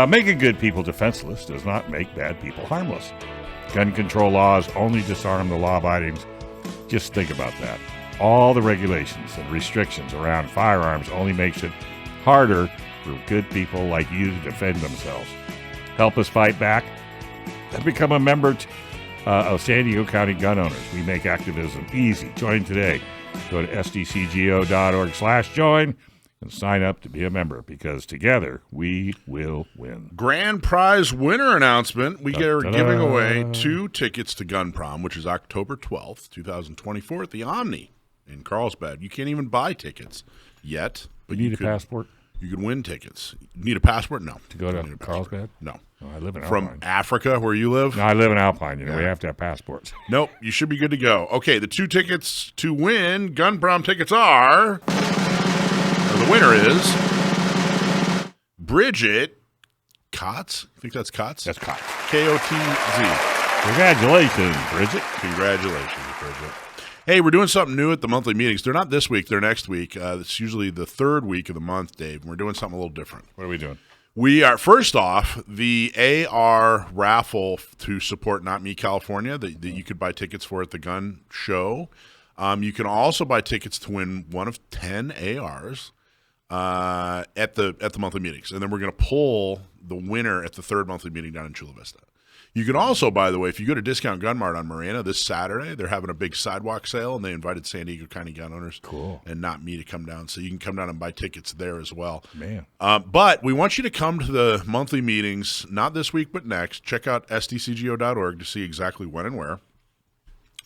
Making good people defenseless does not make bad people harmless. Gun control laws only disarm the law-abiding. Just think about that. All the regulations and restrictions around firearms only makes it harder for good people like you to defend themselves. Help us fight back and become a member of San Diego County Gun Owners. We make activism easy. Join today. Go to stcgo.org/join and sign up to be a member, because together we will win. Grand prize winner announcement. We are giving away 2 tickets to Gun Prom, which is October 12th, 2024 at the Omni in Carlsbad. You can't even buy tickets yet. But you need a passport? You could win tickets. Need a passport? No. To go to Carlsbad? No. Oh, I live in Alpine. From Africa, where you live? No, I live in Alpine. We have to have passports. Nope. You should be good to go. Okay, the 2 tickets to win Gun Prom tickets are... the winner is Bridget Kotz. I think that's Kotz? That's Kotz. K-O-T-Z. Congratulations, Bridget. Congratulations, Bridget. Hey, we're doing something new at the monthly meetings. They're not this week. They're next week. It's usually the 3rd week of the month, Dave. And we're doing something a little different. What are we doing? We are, first off, the AR raffle to support Not Me California that you could buy tickets for at the gun show. You can also buy tickets to win one of 10 ARs at the monthly meetings. And then we're going to pull the winner at the 3rd monthly meeting down in Chula Vista. You can also, by the way, if you go to Discount Gun Mart on Marina this Saturday, they're having a big sidewalk sale, and they invited San Diego County Gun Owners and Not Me to come down. So you can come down and buy tickets there as well. Man. But we want you to come to the monthly meetings, not this week but next. Check out stcgo.org to see exactly when and where.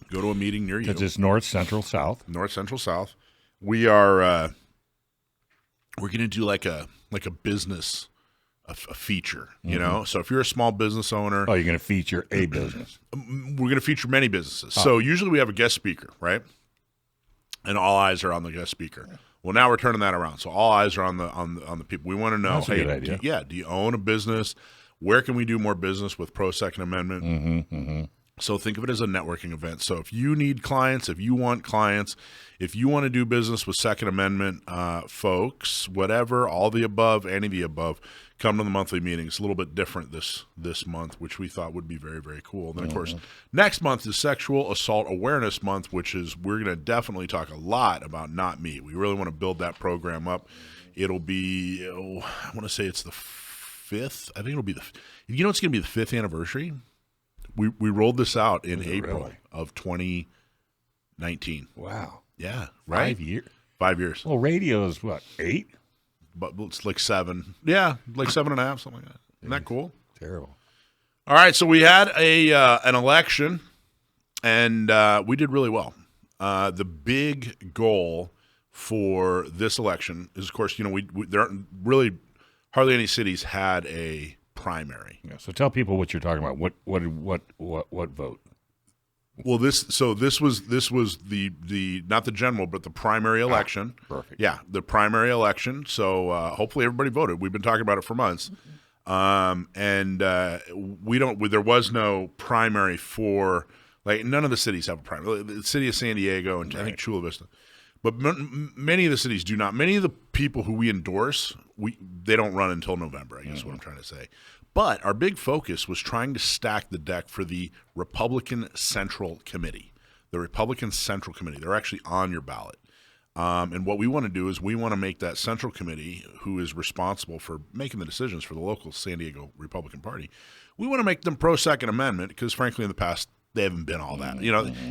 Go to a meeting near you. It's north, central, south. North, central, south. We are we're going to do like a business a feature, you know? So if you're a small business owner. Oh, you're going to feature a business. We're going to feature many businesses. So usually we have a guest speaker, right? And all eyes are on the guest speaker. Well, now we're turning that around. So all eyes are on the people. We want to know, That's a good idea. Do you own a business? Where can we do more business with pro-Second Amendment? So think of it as a networking event. So if you need clients, if you want clients, if you want to do business with Second Amendment folks, whatever, all the above, any of the above, come to the monthly meetings. A little bit different this month, which we thought would be very, very cool. Then, of course, next month is Sexual Assault Awareness Month, which is we're going to definitely talk a lot about Not Me. We really want to build that program It'll be, I want to say it's the 5th. I think it'll be it's going to be the 5th anniversary. We rolled this out in April of 2019. Wow. Yeah, right? 5 years? 5 years. Well, radio is what, 8? But it's like 7. Yeah, like 7.5, something like that. Isn't that cool? Terrible. All right, so we had an election, and we did really well. The big goal for this election is, of course, there aren't really hardly any cities had a primary. Yeah, so tell people what you're talking about. What vote? Well, this was the not the general, but the primary election. Perfect. Yeah, the primary election. So hopefully everybody voted. We've been talking about it for months, and there was no primary for none of the cities have a primary. The city of San Diego and I think Chula Vista, but many of the cities do not. Many of the people who we endorse, they don't run until November. I guess is what I'm trying to say. But our big focus was trying to stack the deck for the Republican Central Committee. The Republican Central Committee. They're actually on your ballot. And what we want to do is we want to make that Central Committee, who is responsible for making the decisions for the local San Diego Republican Party, we want to make them pro-Second Amendment because, frankly, in the past, they haven't been all that.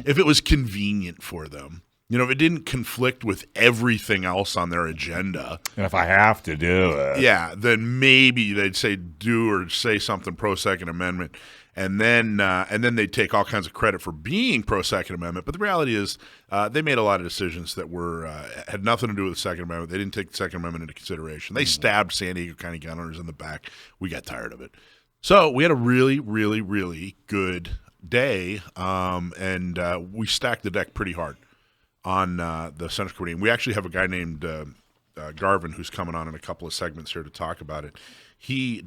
If it was convenient for them. If it didn't conflict with everything else on their agenda. And if I have to do it. Yeah, then maybe they'd say do or say something pro-Second Amendment. And then they'd take all kinds of credit for being pro-Second Amendment. But the reality is they made a lot of decisions that had nothing to do with the Second Amendment. They didn't take the Second Amendment into consideration. They stabbed San Diego County Gun Owners in the back. We got tired of it. So we had a really, really, really good day, and we stacked the deck pretty hard on the Central Committee. And we actually have a guy named Garvin who's coming on in a couple of segments here to talk about it. He's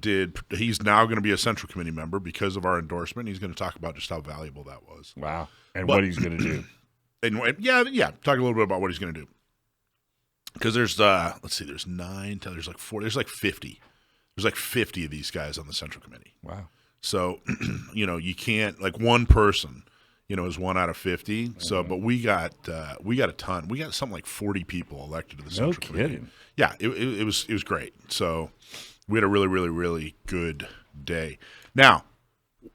now going to be a Central Committee member because of our endorsement. He's going to talk about just how valuable that was. Wow. And what he's going to do. And talk a little bit about what he's going to do. Because there's 9, there's like 4, there's like 50. There's like 50 of these guys on the Central Committee. Wow. So, you can't, like, one person, is 1 out of 50. So, but we got a ton. We got something like 40 people elected to the Central Committee. No kidding. Yeah, it was great. So we had a really, really, really good day. Now,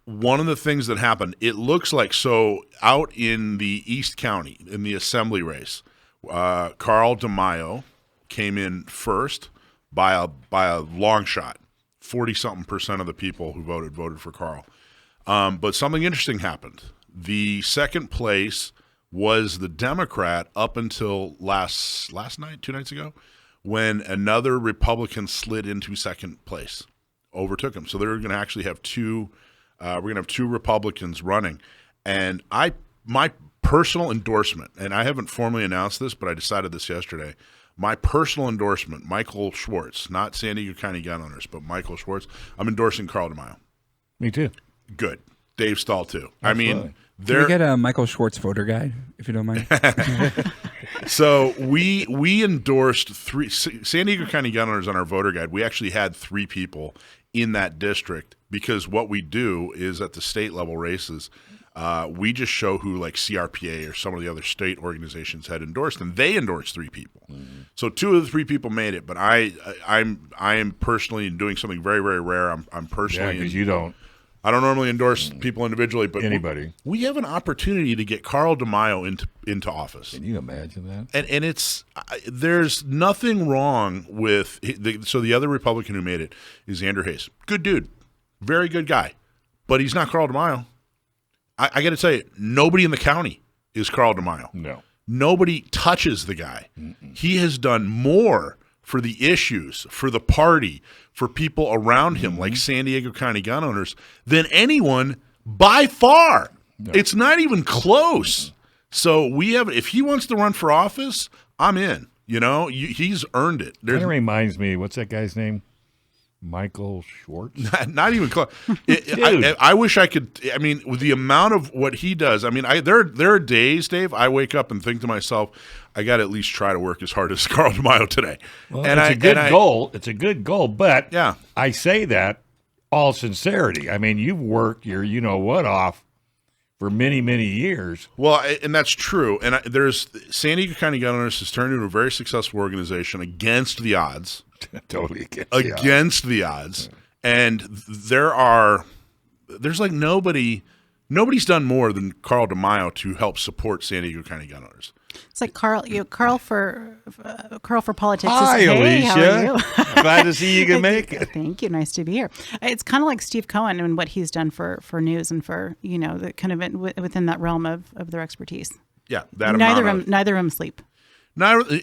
one of the things that happened, it looks like, so out in the East County, in the assembly race, Carl DeMaio came in first by a long shot. 40-something% of the people who voted for Carl. But something interesting happened. The second place was the Democrat up until last night, 2 nights ago, when another Republican slid into second place, overtook him. So they're going to actually have two. We're going to have 2 Republicans running, and my personal endorsement, and I haven't formally announced this, but I decided this yesterday. My personal endorsement, Michael Schwartz, not San Diego County Gun Owners, but Michael Schwartz. I'm endorsing Carl DeMaio. Me too. Good. Dave Stahl too. Absolutely. I mean, Can we get a Michael Schwartz voter guide, if you don't mind? So we endorsed 3 San Diego County Gun Owners on our voter guide. We actually had 3 people in that district because what we do is at the state level races, we just show who like CRPA or some of the other state organizations had endorsed, and they endorsed 3 people. Mm-hmm. So 2 of the 3 people made it, but I am personally doing something very, very rare. I'm personally because you don't. I don't normally endorse people individually, but anybody. We have an opportunity to get Carl DeMaio into office. Can you imagine that? And it's there's nothing wrong with the other Republican who made it is Andrew Hayes. Good dude, very good guy, but he's not Carl DeMaio. I got to tell you, nobody in the county is Carl DeMaio. No, nobody touches the guy. Mm-mm. He has done more for the issues, for the party, for people around him, like San Diego County Gun Owners, than anyone by far. No. It's not even close. So we have. If he wants to run for office, I'm in. He's earned it. Kind of reminds me. What's that guy's name? Michael Schwartz? Not even close. I wish I could. I mean, with the amount of what he does, I mean, there are days, Dave, I wake up and think to myself, I got to at least try to work as hard as Carl DeMaio today. Well, it's a good goal. It's a good goal, but yeah. I say that all sincerity. I mean, you've worked your off for many, many years. Well, and that's true. And there's San Diego County Gun Owners has turned into a very successful organization against the odds. Totally against the odds. And there's like nobody's done more than Carl DeMaio to help support San Diego County Gun Owners. It's like Carl for politics. Hi, hey, Alicia. How are you? Glad to see you can make it. Thank you. Nice to be here. It's kind of like Steve Cohen and what he's done for news and for the kind of within that realm of their expertise. Yeah, that neither of them sleep.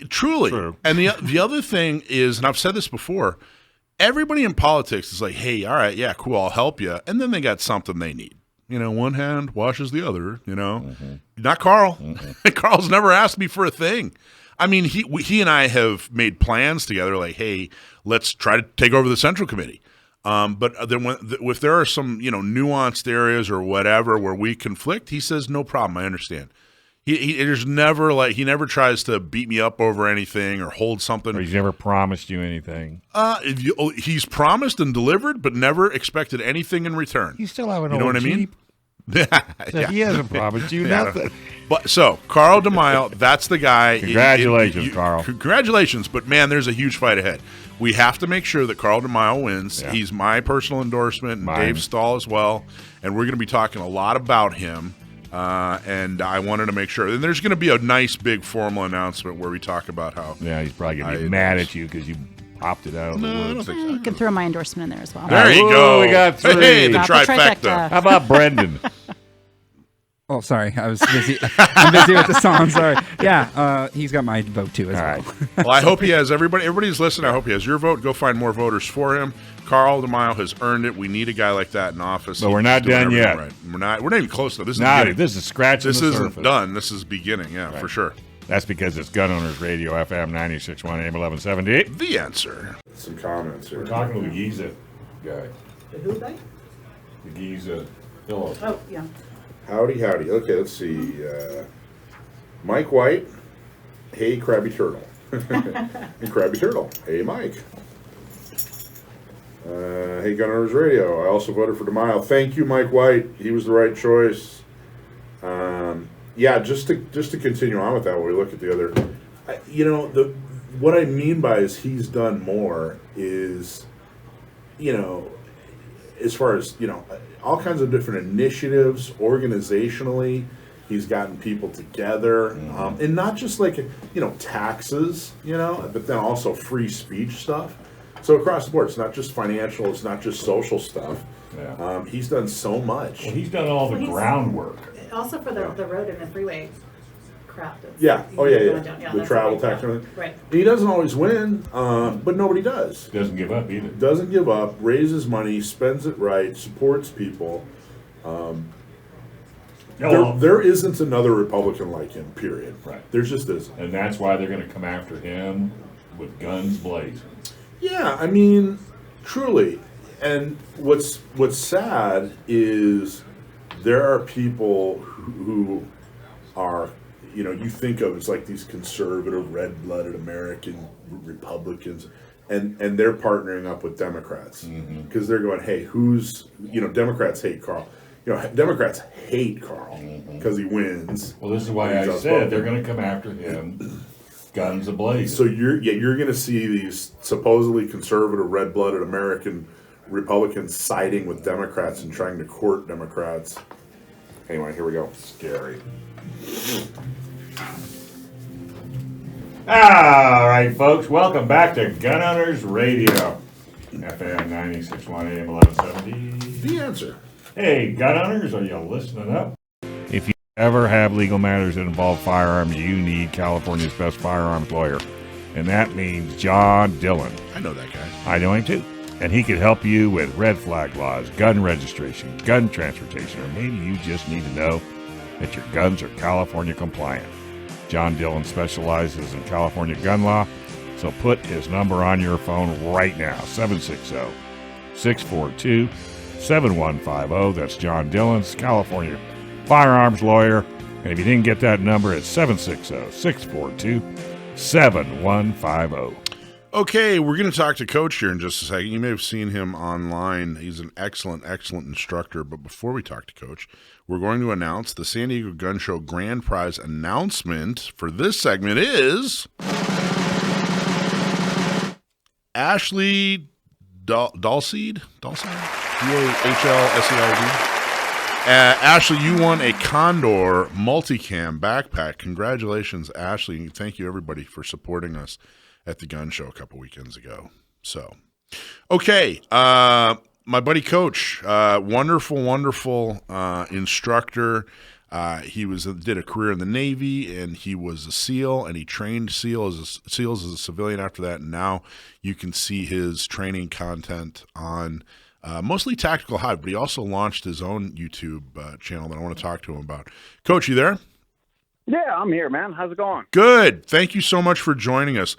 Truly. True. And the other thing is, and I've said this before, everybody in politics is like, hey, all right, yeah, cool, I'll help you. And then they got something they need. One hand washes the other, Mm-hmm. Not Carl. Mm-hmm. Carl's never asked me for a thing. I mean, he and I have made plans together like, hey, let's try to take over the Central Committee. But then if there are some, nuanced areas or whatever where we conflict, he says, no problem, I understand. He never tries to beat me up over anything or hold something. Or he's never promised you anything. He's promised and delivered, but never expected anything in return. You still have an old old Jeep? I mean? Yeah. He hasn't promised you nothing. But so Carl DeMaio, that's the guy. Congratulations, Carl. Congratulations, but man, there's a huge fight ahead. We have to make sure that Carl DeMaio wins. Yeah. He's my personal endorsement, and Dave Stahl as well. And we're going to be talking a lot about him. And I wanted to make sure. And there's going to be a nice, big, formal announcement where we talk about how. Yeah, he's probably going to be mad at you because you popped it out of the woods. I don't think so. You can throw my endorsement in there as well. There you go. We got 3. Hey, the trifecta. How about Brendan? Oh, sorry. I was busy. I'm busy with the song. Sorry. Yeah, he's got my vote too as well. Right. Well, I hope he has everybody's listening. I hope he has your vote. Go find more voters for him. Carl DeMaio has earned it. We need a guy like that in office. But we're not done yet. Right. We're not even close to this. This is scratching the surface. This isn't done. This is beginning. Yeah, right. For sure. That's because it's Gun Owners Radio, FM 96.1, AM 1170. The answer. Some comments here. We're talking to the Giza guy. The who guy? The Giza Dillon. Oh, yeah. Howdy. Okay, let's see. Mike White. Hey, Krabby Turtle. And Krabby Turtle. Hey, Mike. Hey, Gun Owners Radio. I also voted for DeMille. Thank you, Mike White. He was the right choice. Yeah, just to continue on with that, when we look at the other, what I mean by is he's done more is, as far as all kinds of different initiatives organizationally. He's gotten people together, and not just like taxes, but then also free speech stuff. So across the board, it's not just financial, it's not just social stuff. Yeah. He's done so much. Well, he's done all the groundwork. Also for the road and the freeway crap. Yeah. Oh, yeah. Down. The travel tax and everything. Right. He doesn't always win, but nobody does. Doesn't give up either. Doesn't give up, raises money, spends it right, supports people. There isn't another Republican like him, period. Right. There just isn't. And that's why they're going to come after him with guns blazing. Yeah, I mean, truly. And what's sad is there are people who are, you think of as like these conservative, red-blooded American Republicans, and they're partnering up with Democrats because they're going, hey, Democrats hate Carl. Democrats hate Carl because he wins. Well, this is why I said they're going to come after him, guns ablazing. So you're going to see these supposedly conservative, red-blooded American Republicans siding with Democrats and trying to court Democrats. Anyway, here we go. Scary. All right, folks, welcome back to Gun Owners Radio. FM 96.1 AM 1170. The answer. Hey, gun owners, are you listening up? If you ever have legal matters that involve firearms, you need California's best firearms lawyer. And that means John Dillon. I know that guy. I know him too. And he could help you with red flag laws, gun registration, gun transportation, or maybe you just need to know that your guns are California compliant. John Dillon specializes in California gun law, so put his number on your phone right now, 760-642-7150. That's John Dillon's California firearms lawyer. And if you didn't get that number, it's 760-642-7150. Okay, we're going to talk to Coach here in just a second. You may have seen him online. He's an excellent instructor. But before we talk to Coach, we're going to announce the San Diego Gun Show Grand Prize announcement for this segment is Ashley Dalseed? D-A-H-L-S-E-I-D? Ashley, you won a Condor multicam backpack. Congratulations, Ashley. And thank you, everybody, for supporting us at the gun show a couple weekends ago. So, okay, my buddy Coach, wonderful instructor. He did a career in the Navy, and he was a SEAL, and he trained SEALs as a civilian after that. And now you can see his training content on mostly Tactical Hive, but he also launched his own YouTube channel that I want to talk to him about. Coach, you there? Yeah, I'm here, man. How's it going? Good. Thank you so much for joining us.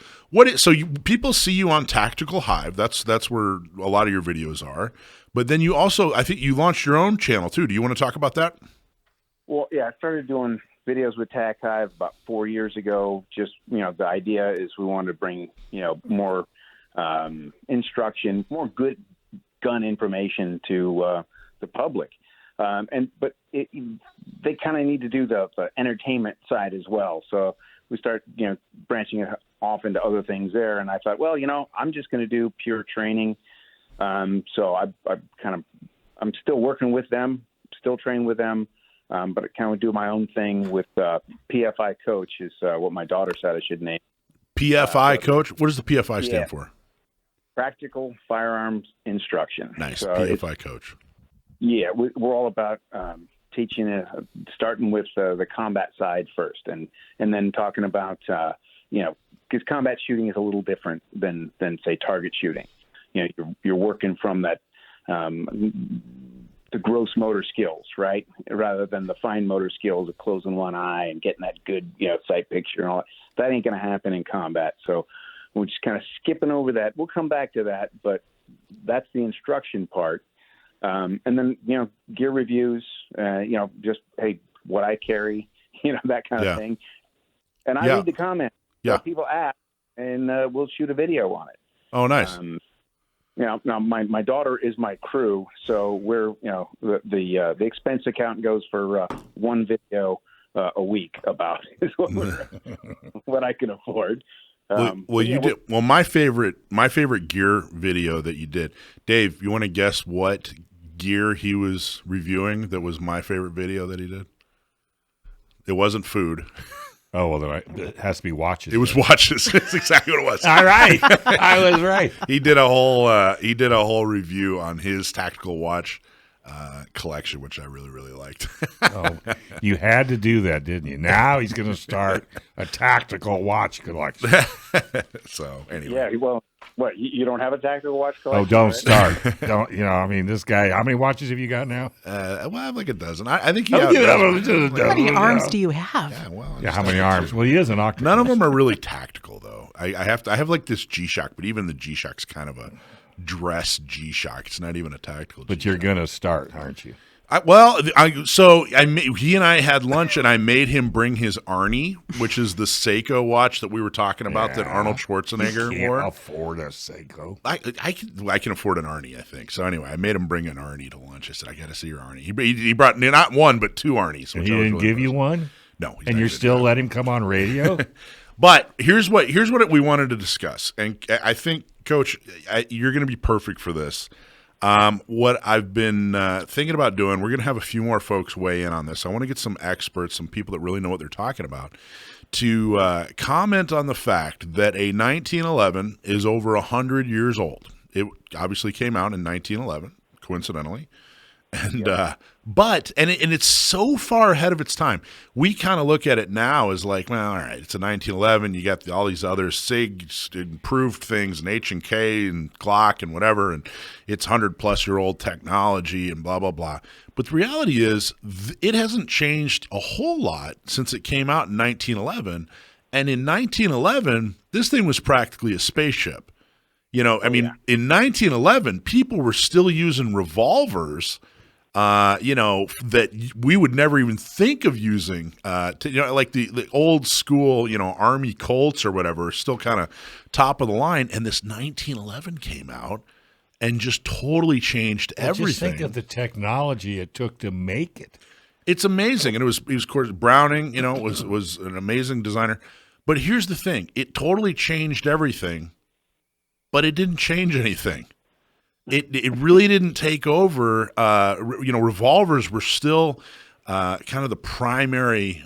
People see you on Tactical Hive. That's where a lot of your videos are. But then you also, I think you launched your own channel too. Do you want to talk about that? Well, yeah, I started doing videos with Tac Hive about 4 years ago. Just, the idea is we wanted to bring, more instruction, more good gun information to the public. But they kind of need to do the entertainment side as well. So we start, branching it off into other things there. And I thought, well, I'm just going to do pure training. So I'm still working with them, still train with them, but I kind of do my own thing with PFI Coach is what my daughter said I should name. PFI Coach? What does the PFI stand for? Practical Firearms Instruction. Nice, so PFI Coach. Yeah, we're all about teaching, starting with the combat side first, and then talking about, because combat shooting is a little different than say target shooting. You're working from that the gross motor skills, right, rather than the fine motor skills of closing one eye and getting that good sight picture and all that. That ain't going to happen in combat. So we're just kind of skipping over that. We'll come back to that, but that's the instruction part. And then, gear reviews, just, hey, what I carry, that kind of thing. And I read the comments. Yeah. So people ask, and we'll shoot a video on it. Oh, nice. Now my daughter is my crew, so we're the expense account goes for one video a week about is what I can afford. My favorite gear video that you did, Dave. You want to guess what gear he was reviewing? That was my favorite video that he did. It wasn't food. Oh, well, then it has to be watches. It was watches. That's exactly what it was. All right. I was right. He did a whole review on his tactical watch collection, which I really, really liked. Oh, you had to do that, didn't you? Now he's going to start a tactical watch collection. So, anyway. Yeah, well, what, you don't have a tactical watch collection? Oh, don't right? start. Don't, this guy, how many watches have you got now? Well, I have like a dozen. I think How many arms do you have? Yeah, how many arms? Well, he is an octopus. None of them are really tactical, though. I have like this G-Shock, but even the G-Shock's kind of a dress G-Shock. It's not even a tactical G-Shock. But you're going to start, aren't you? He and I had lunch, and I made him bring his Arnie, which is the Seiko watch that we were talking about that Arnold Schwarzenegger You can't wore. afford a Seiko. I can afford an Arnie, I think. So anyway, I made him bring an Arnie to lunch. I said, I got to see your Arnie. He brought not one, but two Arnies. And he didn't give you one? No. And you're still letting him come on radio? But here's what we wanted to discuss. And I think, Coach, you're going to be perfect for this. What I've been thinking about doing, we're going to have a few more folks weigh in on this. I want to get some experts, some people that really know what they're talking about, to comment on the fact that a 1911 is over 100 years old. It obviously came out in 1911, coincidentally. And it's so far ahead of its time. We kind of look at it now as like, well, all right, it's a 1911. You got all these other SIG improved things, and H&K and Glock and whatever, and it's 100-plus-year-old technology and blah, blah, blah. But the reality is it hasn't changed a whole lot since it came out in 1911. And in 1911, this thing was practically a spaceship. In 1911, people were still using revolvers that we would never even think of using, like the old school, Army Colts or whatever, still kind of top of the line. And this 1911 came out and just totally changed everything. Just think of the technology it took to make it. It's amazing. And he was of course, Browning, was an amazing designer. But here's the thing. It totally changed everything, but it didn't change anything. It really didn't take over. Revolvers were still kind of the primary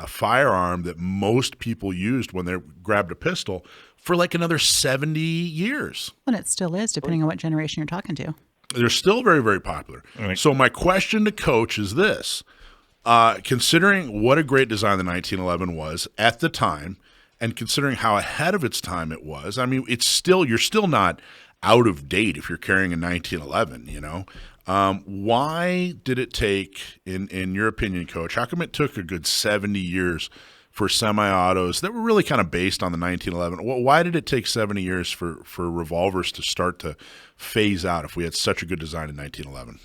firearm that most people used when they grabbed a pistol for like another 70 years. And it still is, depending on what generation you're talking to. They're still very, very popular. Right. So my question to Coach is this. Considering what a great design the 1911 was at the time, and considering how ahead of its time it was, I mean, you're still not out of date if you're carrying a 1911, why did it take, in your opinion, Coach, how come it took a good 70 years for semi-autos that were really kind of based on the 1911? Why did it take 70 years for revolvers to start to phase out if we had such a good design in 1911?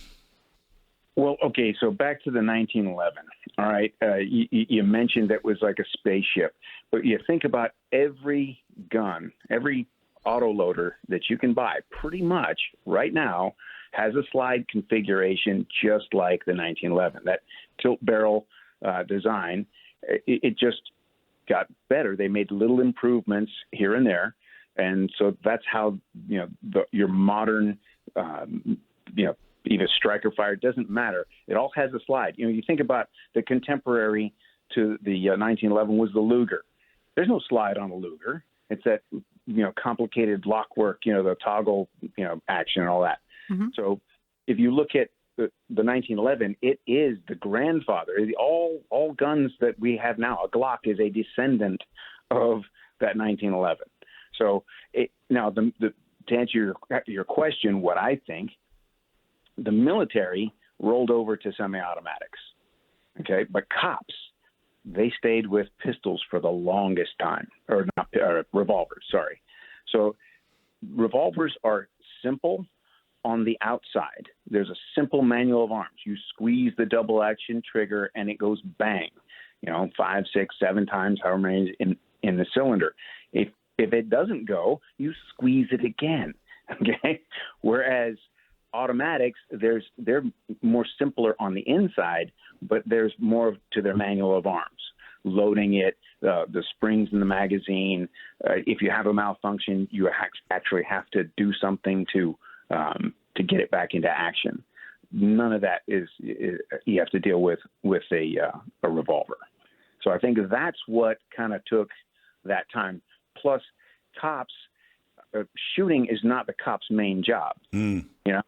Well, okay, so back to the 1911. All right, you mentioned that it was like a spaceship, but you think about every gun, every autoloader that you can buy pretty much right now has a slide configuration just like the 1911. That tilt barrel design, it just got better. They made little improvements here and there, and so that's how your modern even striker fire, doesn't matter. It all has a slide. You think about the contemporary to the 1911 was the Luger. There's no slide on a Luger. It's that complicated lock work, the toggle, action and all that. Mm-hmm. So if you look at the 1911, it is the grandfather. All guns that we have now, a Glock is a descendant of that 1911. So now to answer your question, what I think, the military rolled over to semi-automatics. Okay, but cops, they stayed with pistols for the longest time, or revolvers, sorry. So revolvers are simple on the outside. There's a simple manual of arms. You squeeze the double action trigger and it goes bang, 5, 6, 7 times, however many in the cylinder. If it doesn't go, you squeeze it again. Okay, whereas automatics, they're more simpler on the inside, but there's more to their manual of arms, loading it, the springs in the magazine. If you have a malfunction, you actually have to do something to get it back into action. None of that is you have to deal with a revolver. So I think that's what kind of took that time. Plus, cops shooting is not the cop's main job. You know,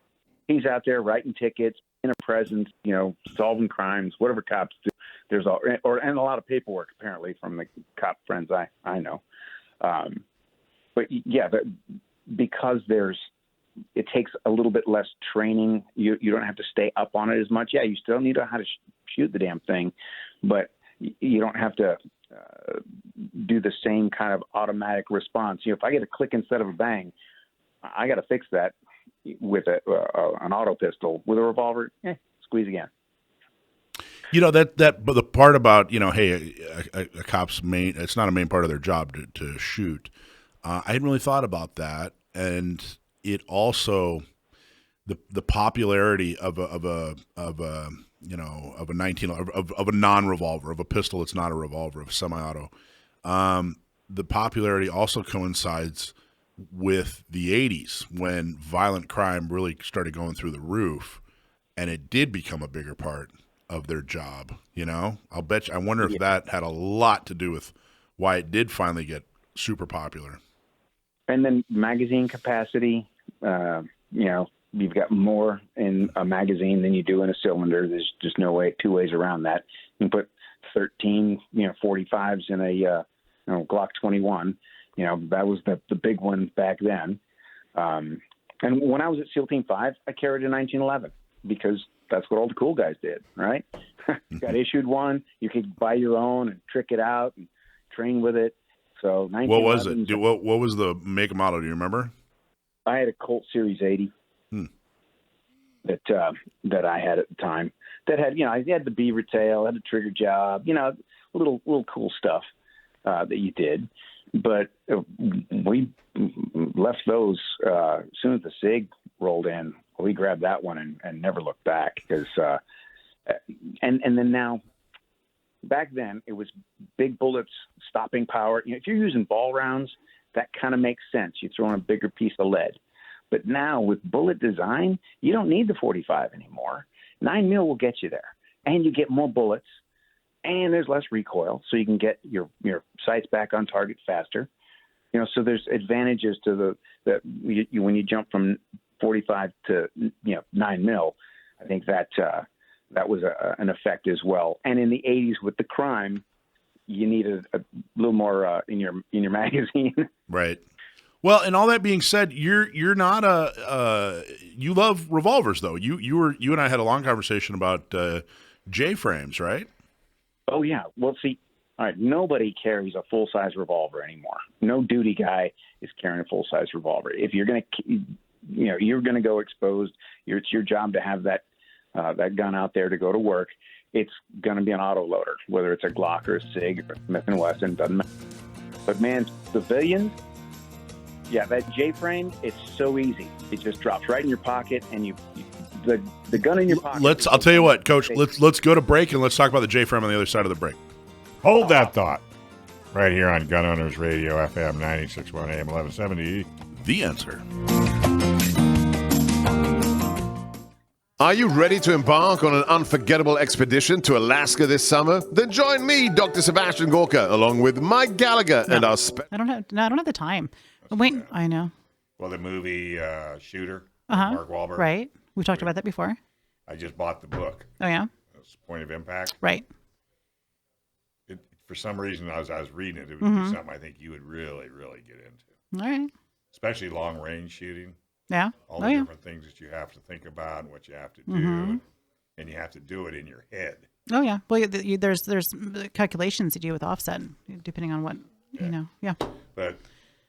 he's out there writing tickets, in a presence, you know, solving crimes, whatever cops do. There's and a lot of paperwork apparently from the cop friends I know. But yeah, because it takes a little bit less training. You don't have to stay up on it as much. Yeah, you still need to know how to shoot the damn thing, but you don't have to do the same kind of automatic response. You know, if I get a click instead of a bang, I got to fix that with an auto pistol. With a revolver, squeeze again. You know, but the part about, you know, hey, a cop's it's not a main part of their job to shoot. I hadn't really thought about that, and it also the popularity of a non-revolver, of a pistol. It's not a revolver, of a semi-auto. The popularity also coincides with the 80s when violent crime really started going through the roof, and it did become a bigger part of their job. You know, I wonder if that had a lot to do with why it did finally get super popular. And then magazine capacity, you know, you've got more in a magazine than you do in a cylinder. There's just two ways around that. You can put 13, 45s in a Glock 21. You know, that was the big one back then. And when I was at SEAL Team 5, I carried a 1911 because that's what all the cool guys did, right? You got issued one. You could buy your own and trick it out and train with it. So what was it? What was the make and model? Do you remember? I had a Colt Series 80 that I had at the time. That had, you know, I had the beaver tail, had a trigger job, you know, little cool stuff that you did. But we left those as soon as the SIG rolled in. We grabbed that one and never looked back because and then now. Back then, it was big bullets, stopping power. You know, if you're using ball rounds, that kind of makes sense. You throw in a bigger piece of lead. But now with bullet design, you don't need the 45 anymore. 9mm will get you there, and you get more bullets, and there's less recoil, so you can get your sights back on target faster. You know, so there's advantages to when you jump from 45 to 9mm. I think that was an effect as well. And in the 80s with the crime, you needed a little more in your magazine. Right. Well, and all that being said, you're not you love revolvers though. You and I had a long conversation about J-frames, right? Oh yeah. Well, see, all right. Nobody carries a full size revolver anymore. No duty guy is carrying a full size revolver. If you're gonna go exposed. It's your job to have that gun out there to go to work. It's going to be an auto loader, whether it's a Glock or a SIG or Smith & Wesson, doesn't matter. But man, civilians, that J-frame, it's so easy. It just drops right in your pocket, and the gun in your pocket. I'll tell you what, Coach. Let's go to break and let's talk about the J-frame on the other side of the break. Hold that thought, right here on Gun Owners Radio, FM 96.1 AM 1170. The Answer. Are you ready to embark on an unforgettable expedition to Alaska this summer? Then join me, Dr. Sebastian Gorka, along with Mike Gallagher and our I don't have the time. Wait, I know. Well, the movie Shooter, Mark Wahlberg. Right. We've talked about that before. I just bought the book. Oh, yeah? It's Point of Impact. Right. For some reason, as I was reading it, it would be something I think you would really, really get into. All right. Especially long-range shooting. Yeah. All the different things that you have to think about and what you have to do, and you have to do it in your head. Oh yeah. Well, there's calculations you do with offset, depending on what you know. Yeah. But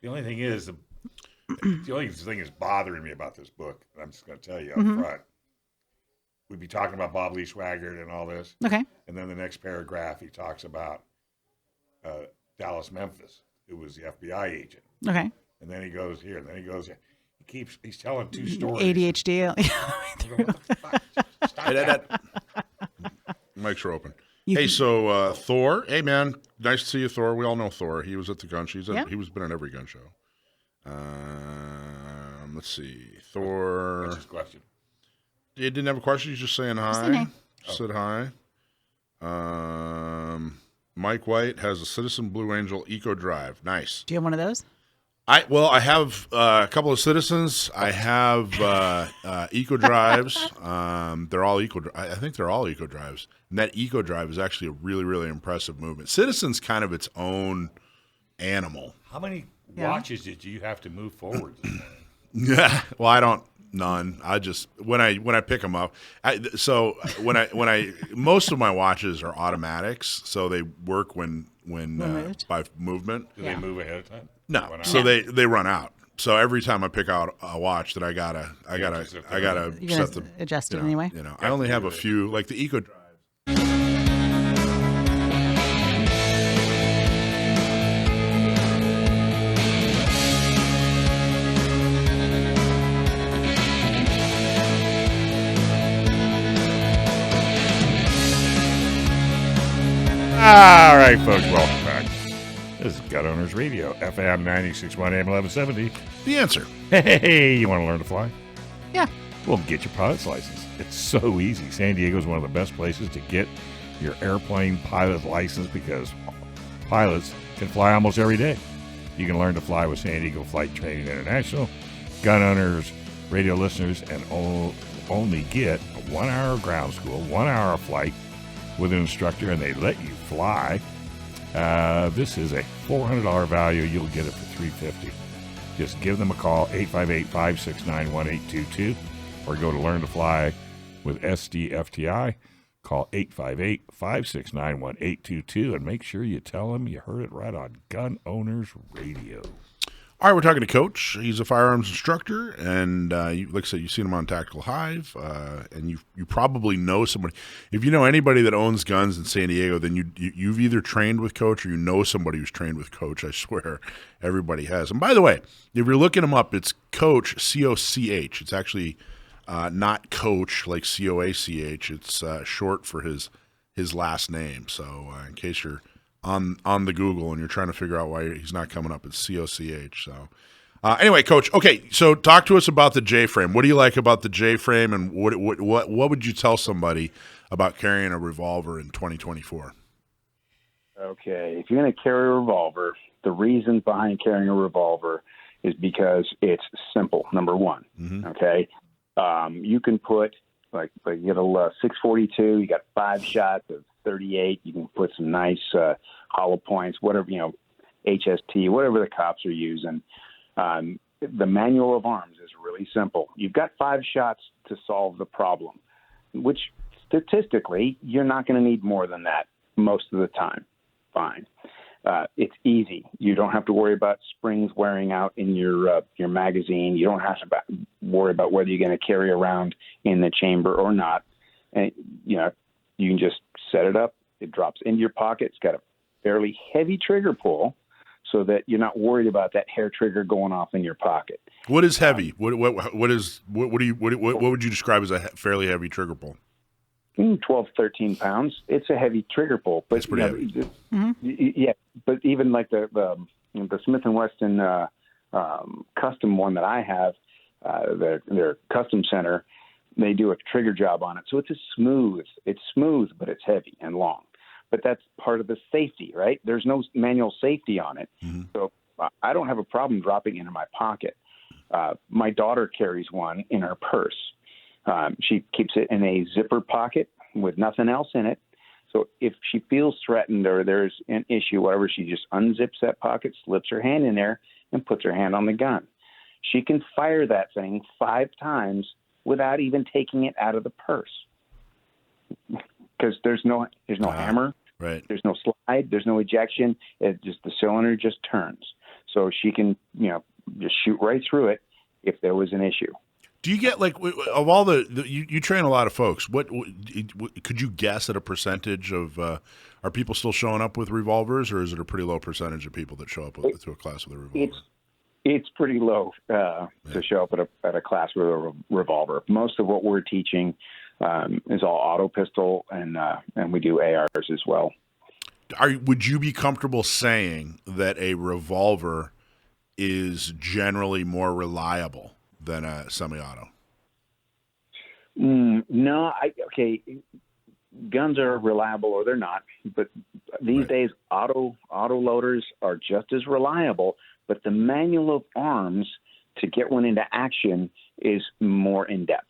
the only thing is, the only thing is bothering me about this book, and I'm just going to tell you up front. We'd be talking about Bob Lee Swaggart and all this. Okay. And then the next paragraph, he talks about Dallas, Memphis. It was the FBI agent. Okay. And then he goes here, and then he goes here. He's telling two stories. ADHD. Mics are open. Hey, so Thor. Hey, man, nice to see you, Thor. We all know Thor. He was at the gun show. He was been at every gun show. Let's see, Thor. What's his question? He didn't have a question. He's just saying hi. Said hi. Mike White has a Citizen Blue Angel Eco Drive. Nice. Do you have one of those? I have a couple of Citizens. I have Eco Drives. They're all Eco. I think they're all Eco Drives. And that Eco Drive is actually a really, really impressive movement. Citizen's kind of its own animal. How many watches did you have to move forward? Yeah. Well, I don't. None. I just when I pick them up. Most of my watches are automatics, so they work when by movement. Do they move ahead of time? No. So they run out. So every time I pick out a watch, that I gotta set the adjust it anyway. I only have a few, like the Eco Drive. All right, folks, welcome back. This is Gun Owners Radio, FM 96.1 AM 1170. The answer. Hey, you want to learn to fly? Yeah. Well, get your pilot's license. It's so easy. San Diego is one of the best places to get your airplane pilot license because pilots can fly almost every day. You can learn to fly with San Diego Flight Training International. Gun Owners Radio listeners and only get a 1 hour ground school, 1 hour flight with an instructor, and they let you fly. This is a $400 value. You'll get it for $350. Just give them a call, 858-569-1822, or go to Learn to Fly with SDFTI. Call 858-569-1822, and make sure you tell them you heard it right on Gun Owners Radio. All right, we're talking to Coach. He's a firearms instructor, and like I said, you've seen him on Tactical Hive, and you probably know somebody. If you know anybody that owns guns in San Diego, then you've either trained with Coach or you know somebody who's trained with Coach. I swear, everybody has. And by the way, if you're looking him up, it's Coch, C-O-C-H. It's actually not Coach like C-O-A-C-H. It's short for his last name. So in case you're on the Google and you're trying to figure out why he's not coming up, it's C-O-C-H. So anyway, Coach, okay, so talk to us about the J-frame. What do you like about the J-frame, and what would you tell somebody about carrying a revolver in 2024? Okay, if you're going to carry a revolver, the reason behind carrying a revolver is because it's simple, number one. Mm-hmm. Okay, you can put, like you get a 642, you got 5 shots of 38. You can put some nice hollow points, whatever, HST, whatever the cops are using. The manual of arms is really simple. You've got 5 shots to solve the problem, which statistically you're not going to need more than that most of the time. Fine. It's easy. You don't have to worry about springs wearing out in your magazine. You don't have to worry about whether you're going to carry around in the chamber or not. And you can just set it up. It drops into your pocket. It's got a fairly heavy trigger pull, so that you're not worried about that hair trigger going off in your pocket. What is heavy? What would you describe as a fairly heavy trigger pull? 12, 13 pounds. It's a heavy trigger pull, but it's pretty heavy. Yeah, but even like the Smith & Wesson custom one that I have, their custom center, they do a trigger job on it. So it's smooth, but it's heavy and long. But that's part of the safety, right? There's no manual safety on it. Mm-hmm. So I don't have a problem dropping it into my pocket. My daughter carries one in her purse. She keeps it in a zipper pocket with nothing else in it. So if she feels threatened or there's an issue, whatever, she just unzips that pocket, slips her hand in there, and puts her hand on the gun. She can fire that thing 5 times without even taking it out of the purse, because there's no hammer, right? There's no slide, there's no ejection. The cylinder just turns, so she can just shoot right through it if there was an issue. Do you get, like, of all you train a lot of folks? What could you guess at a percentage of are people still showing up with revolvers, or is it a pretty low percentage of people that show up to a class with a revolver? It's pretty low to show up at a class with a revolver. Most of what we're teaching is all auto pistol, and we do ARs as well. Would you be comfortable saying that a revolver is generally more reliable than a semi-auto? No, okay. Guns are reliable or they're not, but these days auto loaders are just as reliable. But the manual of arms to get one into action is more in depth.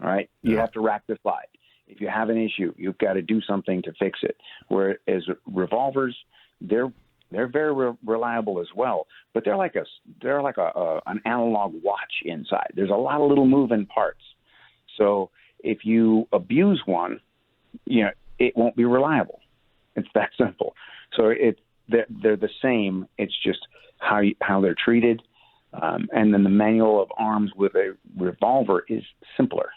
All right, you have to rack the slide. If you have an issue, you've got to do something to fix it. Whereas revolvers, they're very reliable as well, but they're like an analog watch inside. There's a lot of little moving parts. So if you abuse one, it won't be reliable. It's that simple. So they're the same. It's just how they're treated, and then the manual of arms with a revolver is simpler.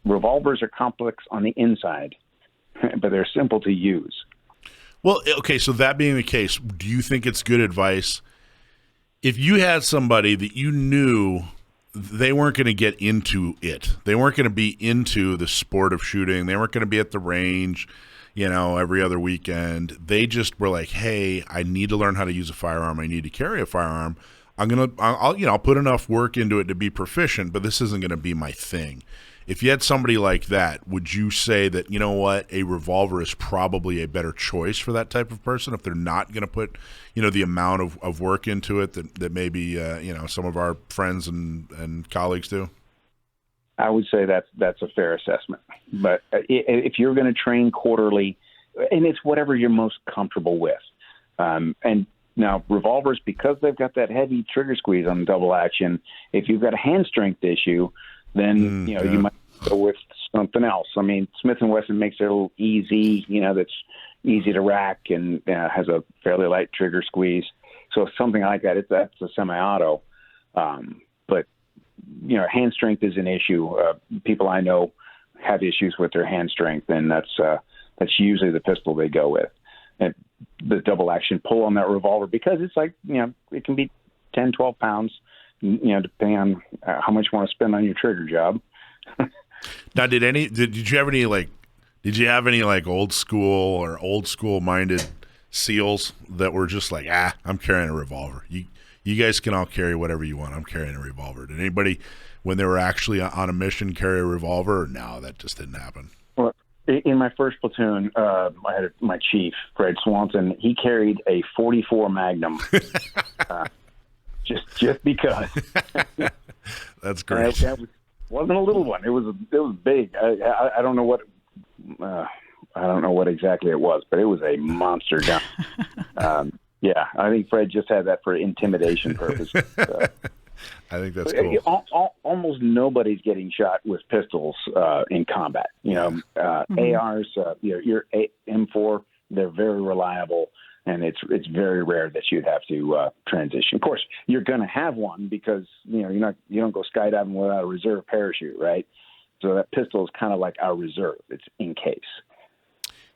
Revolvers are complex on the inside, but they're simple to use. Well, okay, so that being the case, do you think it's good advice if you had somebody that you knew they weren't going to get into it, they weren't going to be into the sport of shooting, they weren't going to be at the range, every other weekend, they just were like, hey, I need to learn how to use a firearm, I need to carry a firearm, I'll put enough work into it to be proficient, but this isn't going to be my thing. If you had somebody like that, would you say that, a revolver is probably a better choice for that type of person if they're not going to put, the amount of work into it that maybe, some of our friends and colleagues do? I would say that's a fair assessment. But if you're going to train quarterly, and it's whatever you're most comfortable with. And now revolvers, because they've got that heavy trigger squeeze on double action, if you've got a hand strength issue, then you might go with something else. I mean, Smith & Wesson makes it a little easy, that's easy to rack and has a fairly light trigger squeeze. So something like that, that's a semi-auto. But hand strength is an issue. People I know have issues with their hand strength, and that's usually the pistol they go with. And the double action pull on that revolver, because it's like, it can be 10, 12 pounds. Depending on how much you want to spend on your trigger job. Now, did you have any old school minded SEALs that were just like, I'm carrying a revolver. You guys can all carry whatever you want. I'm carrying a revolver. Did anybody, when they were actually on a mission, carry a revolver? Or no, that just didn't happen. Well, in my first platoon, I had my chief, Fred Swanson. He carried a .44 Magnum. Just because. That's great. That wasn't a little one. It was big. I don't know what exactly it was, but it was a monster gun. I think Fred just had that for intimidation purposes. I think that's cool. Almost nobody's getting shot with pistols in combat. ARs, your M4, they're very reliable. And it's very rare that you'd have to transition. Of course, you're going to have one because you don't go skydiving without a reserve parachute, right? So that pistol is kind of like our reserve. It's in case.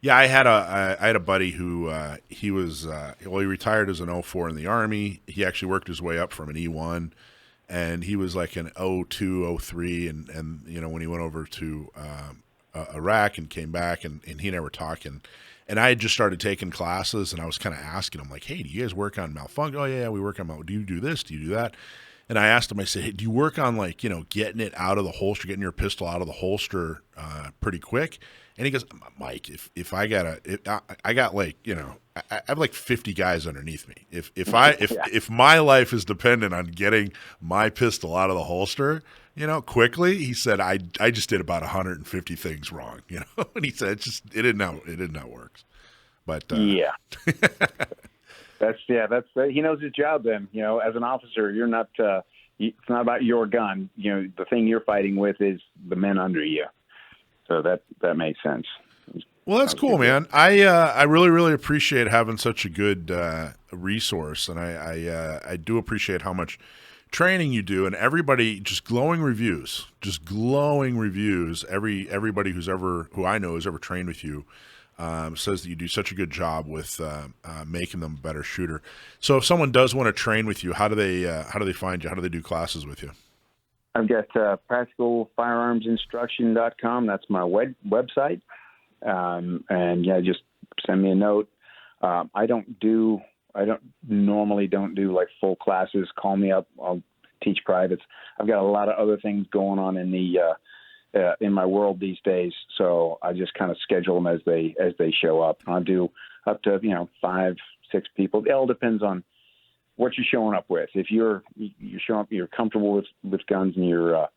Yeah, I had a buddy who he retired as an 04 in the Army. He actually worked his way up from an E1, and he was like an 02, 03, and when he went over to Iraq and came back, and he and I were talking. And I had just started taking classes, and I was kind of asking him, like, hey, do you guys work on malfunction? Oh, yeah, we work on malfunction. Do you do this? Do you do that? And I asked him, I said, hey, do you work on, getting it out of the holster, getting your pistol out of the holster pretty quick? And he goes, Mike, if I got I have like 50 guys underneath me. If my life is dependent on getting my pistol out of the holster, quickly, he said, I just did about 150 things wrong, and he said, it did not work. But that's he knows his job. Then, as an officer, you're not, it's not about your gun. The thing you're fighting with is the men under you. So that makes sense. Well, that's cool, man. I really, really appreciate having such a good resource, and I do appreciate how much training you do, and everybody just glowing reviews. Everybody who I know has ever trained with you says that you do such a good job with making them a better shooter. So if someone does want to train with you, how do they find you? How do they do classes with you? I've got practicalfirearmsinstruction.com. That's my website. And just send me a note. I don't normally do like full classes. Call me up. I'll teach privates. I've got a lot of other things going on in my world these days. So I just kind of schedule them as they show up. I'll do up to, 5, 6 people. It all depends on what you're showing up with. If you're showing up, you're comfortable with guns and you're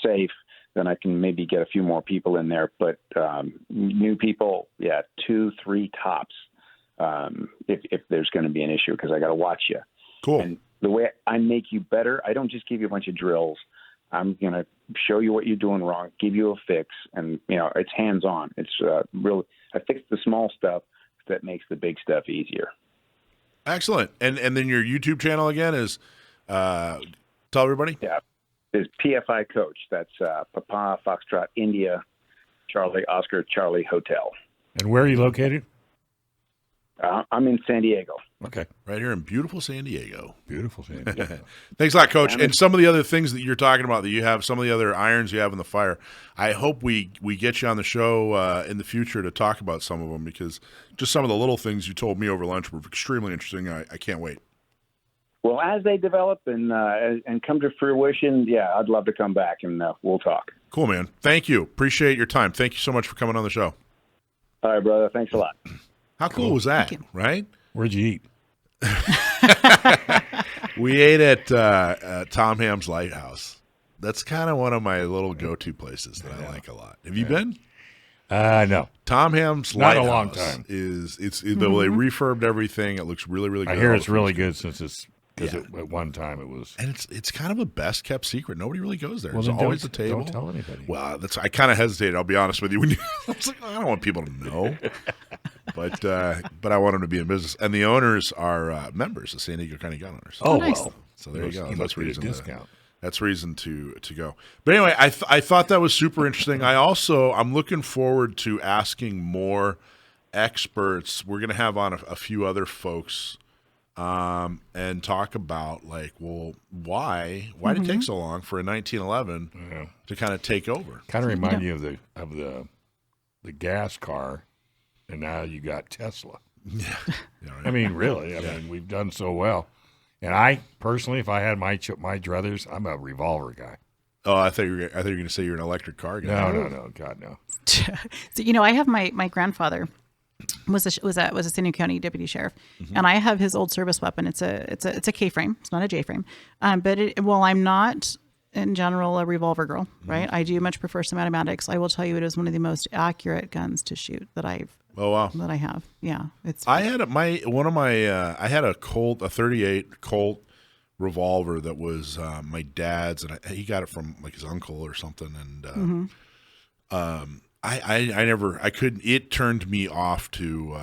safe, then I can maybe get a few more people in there. But new people, 2, 3 tops. If there's going to be an issue, because I got to watch you. Cool. And the way I make you better, I don't just give you a bunch of drills. I'm going to show you what you're doing wrong, give you a fix, and it's hands-on. It's really, I fix the small stuff that makes the big stuff easier. Excellent. And then your YouTube channel again is tell everybody. Yeah, it's PFI Coach. That's Papa Foxtrot India Charlie Oscar Charlie Hotel. And where are you located? I'm in San Diego. Okay. Right here in beautiful San Diego. Beautiful San Diego. Thanks a lot, Coach. And some of the other things that you're talking about that you have, some of the other irons you have in the fire, I hope we get you on the show in the future to talk about some of them, because just some of the little things you told me over lunch were extremely interesting. I can't wait. Well, as they develop and come to fruition, I'd love to come back and we'll talk. Cool, man. Thank you. Appreciate your time. Thank you so much for coming on the show. All right, brother. Thanks a lot. How cool was that, right? Where'd you eat? We ate at Tom Ham's Lighthouse. That's kind of one of my little go-to places that I like a lot. Have you been? No. Tom Ham's Not Lighthouse a long time. They refurbed everything. It looks really, really good. I hear it's really good because at one time it was. And it's kind of a best kept secret. Nobody really goes there. Well, There's then always a table. Don't tell anybody. Well, I kind of hesitated. I'll be honest with you. I was like, I don't want people to know, but I want them to be in business. And the owners are members of San Diego County Gun Owners. Oh, nice. well. So there you go. That's reason discount. That's reason to go. But anyway, I thought that was super interesting. I'm looking forward to asking more experts. We're going to have on a few other folks. And talk about why did it take so long for a 1911 to kind of take over? Kind of remind you of the gas car, and now you got Tesla. Yeah, right. I mean, really. I mean, we've done so well. And I personally, if I had my druthers, I'm a revolver guy. Oh, I thought you were going to say you're an electric car guy. No, God no. So I have my grandfather. Was a San Diego County deputy sheriff, and I have his old service weapon. It's a K frame. It's not a J frame. But I'm not in general a revolver girl, right? I do much prefer some automatics. I will tell you, it is one of the most accurate guns to shoot that I have. Yeah, I had I had a Colt, a 38 Colt revolver that was my dad's, and he got it from his uncle or something, and I couldn't. It turned me off to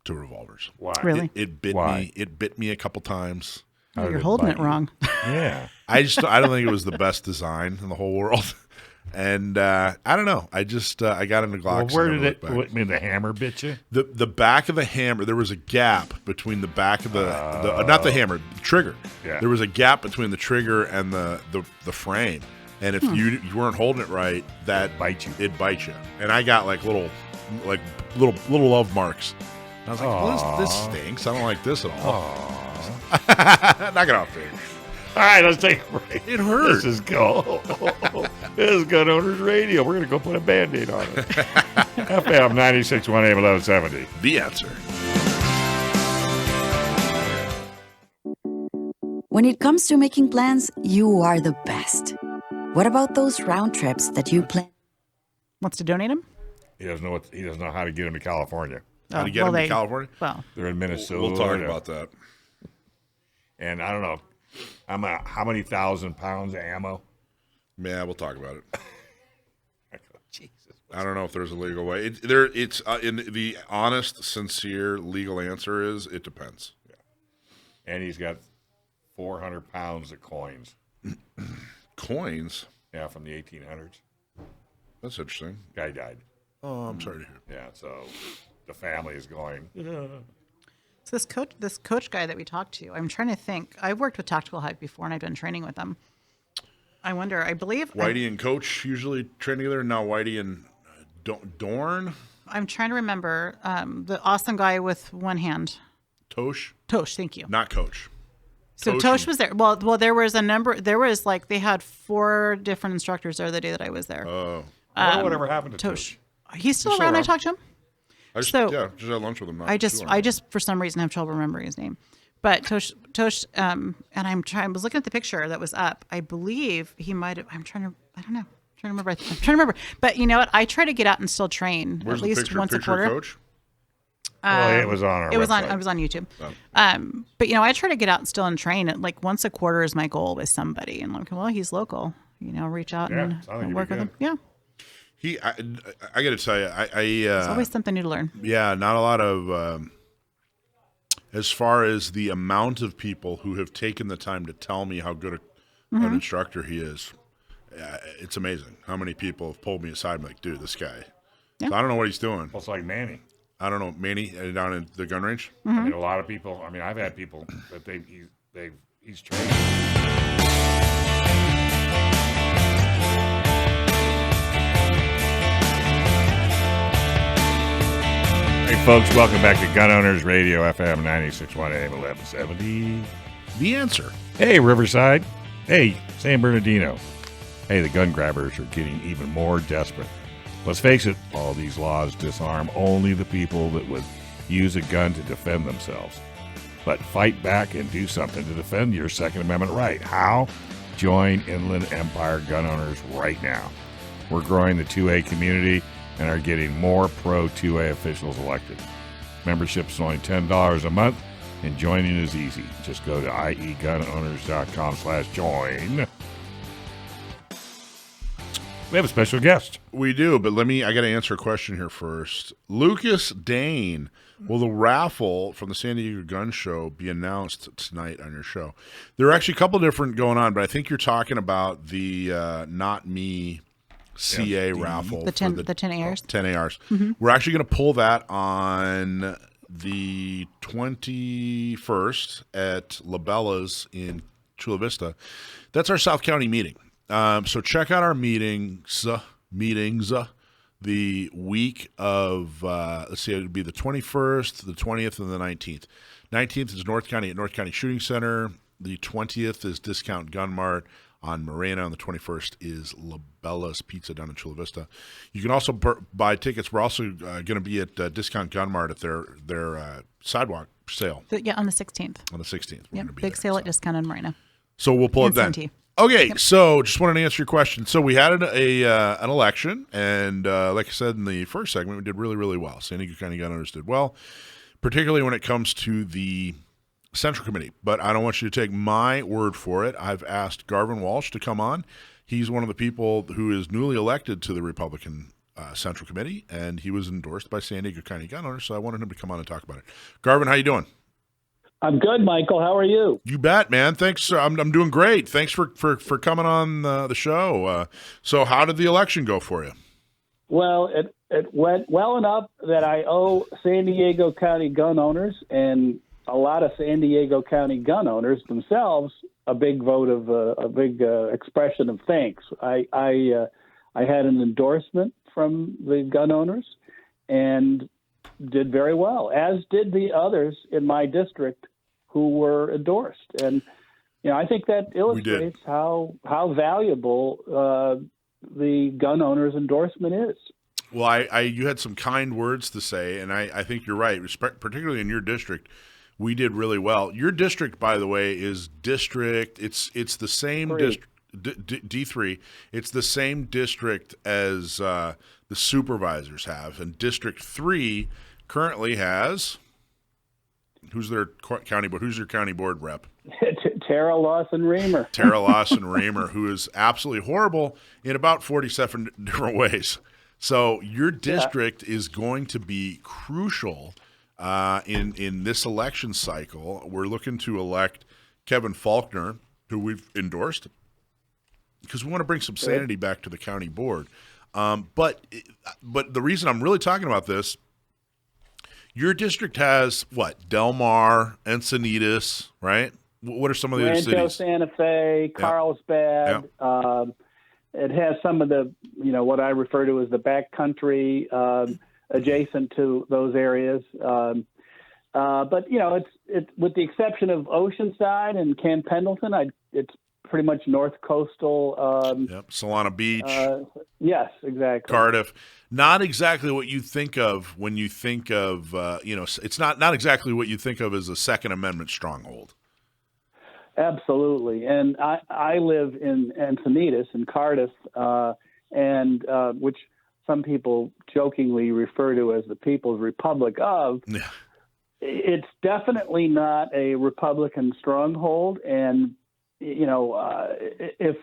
revolvers. Why? Really? It bit me. It bit me a couple times. You're holding it wrong. Yeah. I don't think it was the best design in the whole world. And I don't know. I just I got into Glocks. Well, where did it? I mean, the hammer bit you? The back of the hammer. There was a gap between the back of the not the hammer, the trigger. Yeah. There was a gap between the trigger and the frame. And if you weren't holding it right, it'd bite you. And I got little love marks. And I was like, well, this stinks. I don't like this at all. Knock it off, dude. All right, let's take a break. It hurts. This is Gun Owners Radio. We're going to go put a Band-Aid on it. FM 96.1 AM 1170. The answer. When it comes to making plans, you are the best. What about those round trips that you plan? Wants to donate them? He doesn't know how to get him to California. How to get them to California? Well, they're in Minnesota. We'll talk about that. And I don't know. How many 1,000 pounds of ammo? Yeah, we'll talk about it. Jesus. I don't know if there's a legal way. It's in the honest, sincere, legal answer is it depends. Yeah. And he's got 400 pounds of coins. Coins? Yeah, from the 1800s. That's interesting. Guy died. Oh, I'm sorry to hear. Yeah, so the family is going. So this coach guy that we talked to, I'm trying to think. I've worked with Tactical Hike before, and I've done training with them. I wonder. I believe Whitey and Coach usually train together. Now Whitey and Dorn. I'm trying to remember the awesome guy with one hand. Tosh. Thank you. Not Coach. So Tosh was there. Well, there was a number. There was they had 4 different instructors there the day that I was there. Oh. I wonder whatever happened to Tosh. He's still He's around. still I talked to him. just had lunch with him. I just for some reason have trouble remembering his name. But Tosh, and I was looking at the picture that was up. I believe he might have. I don't know. I'm trying to remember. But you know what? I try to get out and still train Where's at least picture? once a Picture of quarter. Coach? Well, it was on our website. I was on YouTube. Oh. But I try to get out and still and train. Like once a quarter is my goal with somebody. And like, well, he's local. Reach out and work with him. Yeah. I got to tell you, It's always something new to learn. Yeah, not a lot of. As far as the amount of people who have taken the time to tell me how good an instructor he is, it's amazing. How many people have pulled me aside and like, dude, this guy. Yeah. So I don't know what he's doing. Well, it's like Manny. I don't know, Manny down in the gun range. I mean, a lot of people. I mean, I've had people that he's trained. Hey, folks, welcome back to Gun Owners Radio, FM 96.1 AM 1170. The answer. Hey, Riverside. Hey, San Bernardino. Hey, the gun grabbers are getting even more desperate. Let's face it, all these laws disarm only the people that would use a gun to defend themselves. But fight back and do something to defend your Second Amendment right. How? Join Inland Empire Gun Owners right now. We're growing the 2A community and are getting more pro 2A officials elected. Membership's only $10 a month, and joining is easy. Just go to iegunowners.com/join. We have a special guest. We do, but I got to answer a question here first. Lucas Dane, will the raffle from the San Diego Gun Show be announced tonight on your show? There are actually a couple different going on, but I think you're talking about the Not Me CA raffle. The 10 ARs. 10 ARs. Mm-hmm. We're actually going to pull that on the 21st at Labella's in Chula Vista. That's our South County meeting. So check out our meetings the week of, let's see, it would be the 21st, the 20th, and the 19th. 19th is North County at North County Shooting Center. The 20th is Discount Gun Mart on Morena. On the 21st is Labella's Pizza down in Chula Vista. You can also buy tickets. We're also going to be at Discount Gun Mart at their sidewalk sale. On the 16th. On the 16th. Yep, big sale at Discount on Morena. So we'll pull it then. Okay, So just wanted to answer your question. So we had an election, and like I said in the first segment, we did really, really well. San Diego County Gun Owners did well, particularly when it comes to the Central Committee. But I don't want you to take my word for it. I've asked Garvin Walsh to come on. He's one of the people who is newly elected to the Republican Central Committee, and he was endorsed by San Diego County Gun Owners, so I wanted him to come on and talk about it. Garvin, how you doing? I'm good, Michael. How are you? You bet, man. Thanks. I'm doing great. Thanks for coming on the show. So how did the election go for you? Well, it went well enough that I owe San Diego County gun owners and a lot of San Diego County gun owners themselves a big vote of a big expression of thanks. I had an endorsement from the gun owners and did very well, as did the others in my district who were endorsed. And, I think that illustrates how valuable the gun owner's endorsement is. Well, you had some kind words to say, and I think you're right, particularly in your district. We did really well. Your district, by the way, is district. It's the same district, D3. It's the same district as the Supervisors have, and District 3 currently has who's their county board? Who's your county board rep? Tara Lawson-Reamer. Tara Lawson-Reamer, who is absolutely horrible in about 47 different ways. So your district is going to be crucial in this election cycle. We're looking to elect Kevin Faulkner, who we've endorsed, because we want to bring some sanity back to the county board. But the reason I'm really talking about this, your district has what? Del Mar, Encinitas, right? What are some of the other Rancho cities? Santa Fe, Carlsbad. It has some of the, what I refer to as the backcountry adjacent to those areas. But it's with the exception of Oceanside and Camp Pendleton, it's pretty much north coastal. Solana Beach. Yes, exactly. Cardiff. Not exactly what you think of when you think of, it's not exactly what you think of as a Second Amendment stronghold. Absolutely. And I live in Encinitas in Cardiff, and which some people jokingly refer to as the People's Republic of. Yeah. It's definitely not a Republican stronghold. And, if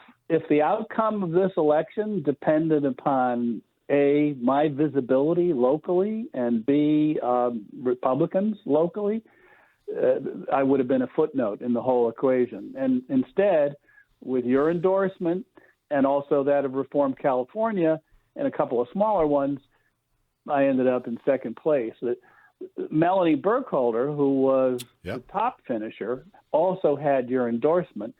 the outcome of this election depended upon A, my visibility locally, and B, Republicans locally, I would have been a footnote in the whole equation. And instead, with your endorsement and also that of Reform California and a couple of smaller ones, I ended up in second place. Melanie Burkholder, who was the top finisher, also had your endorsement.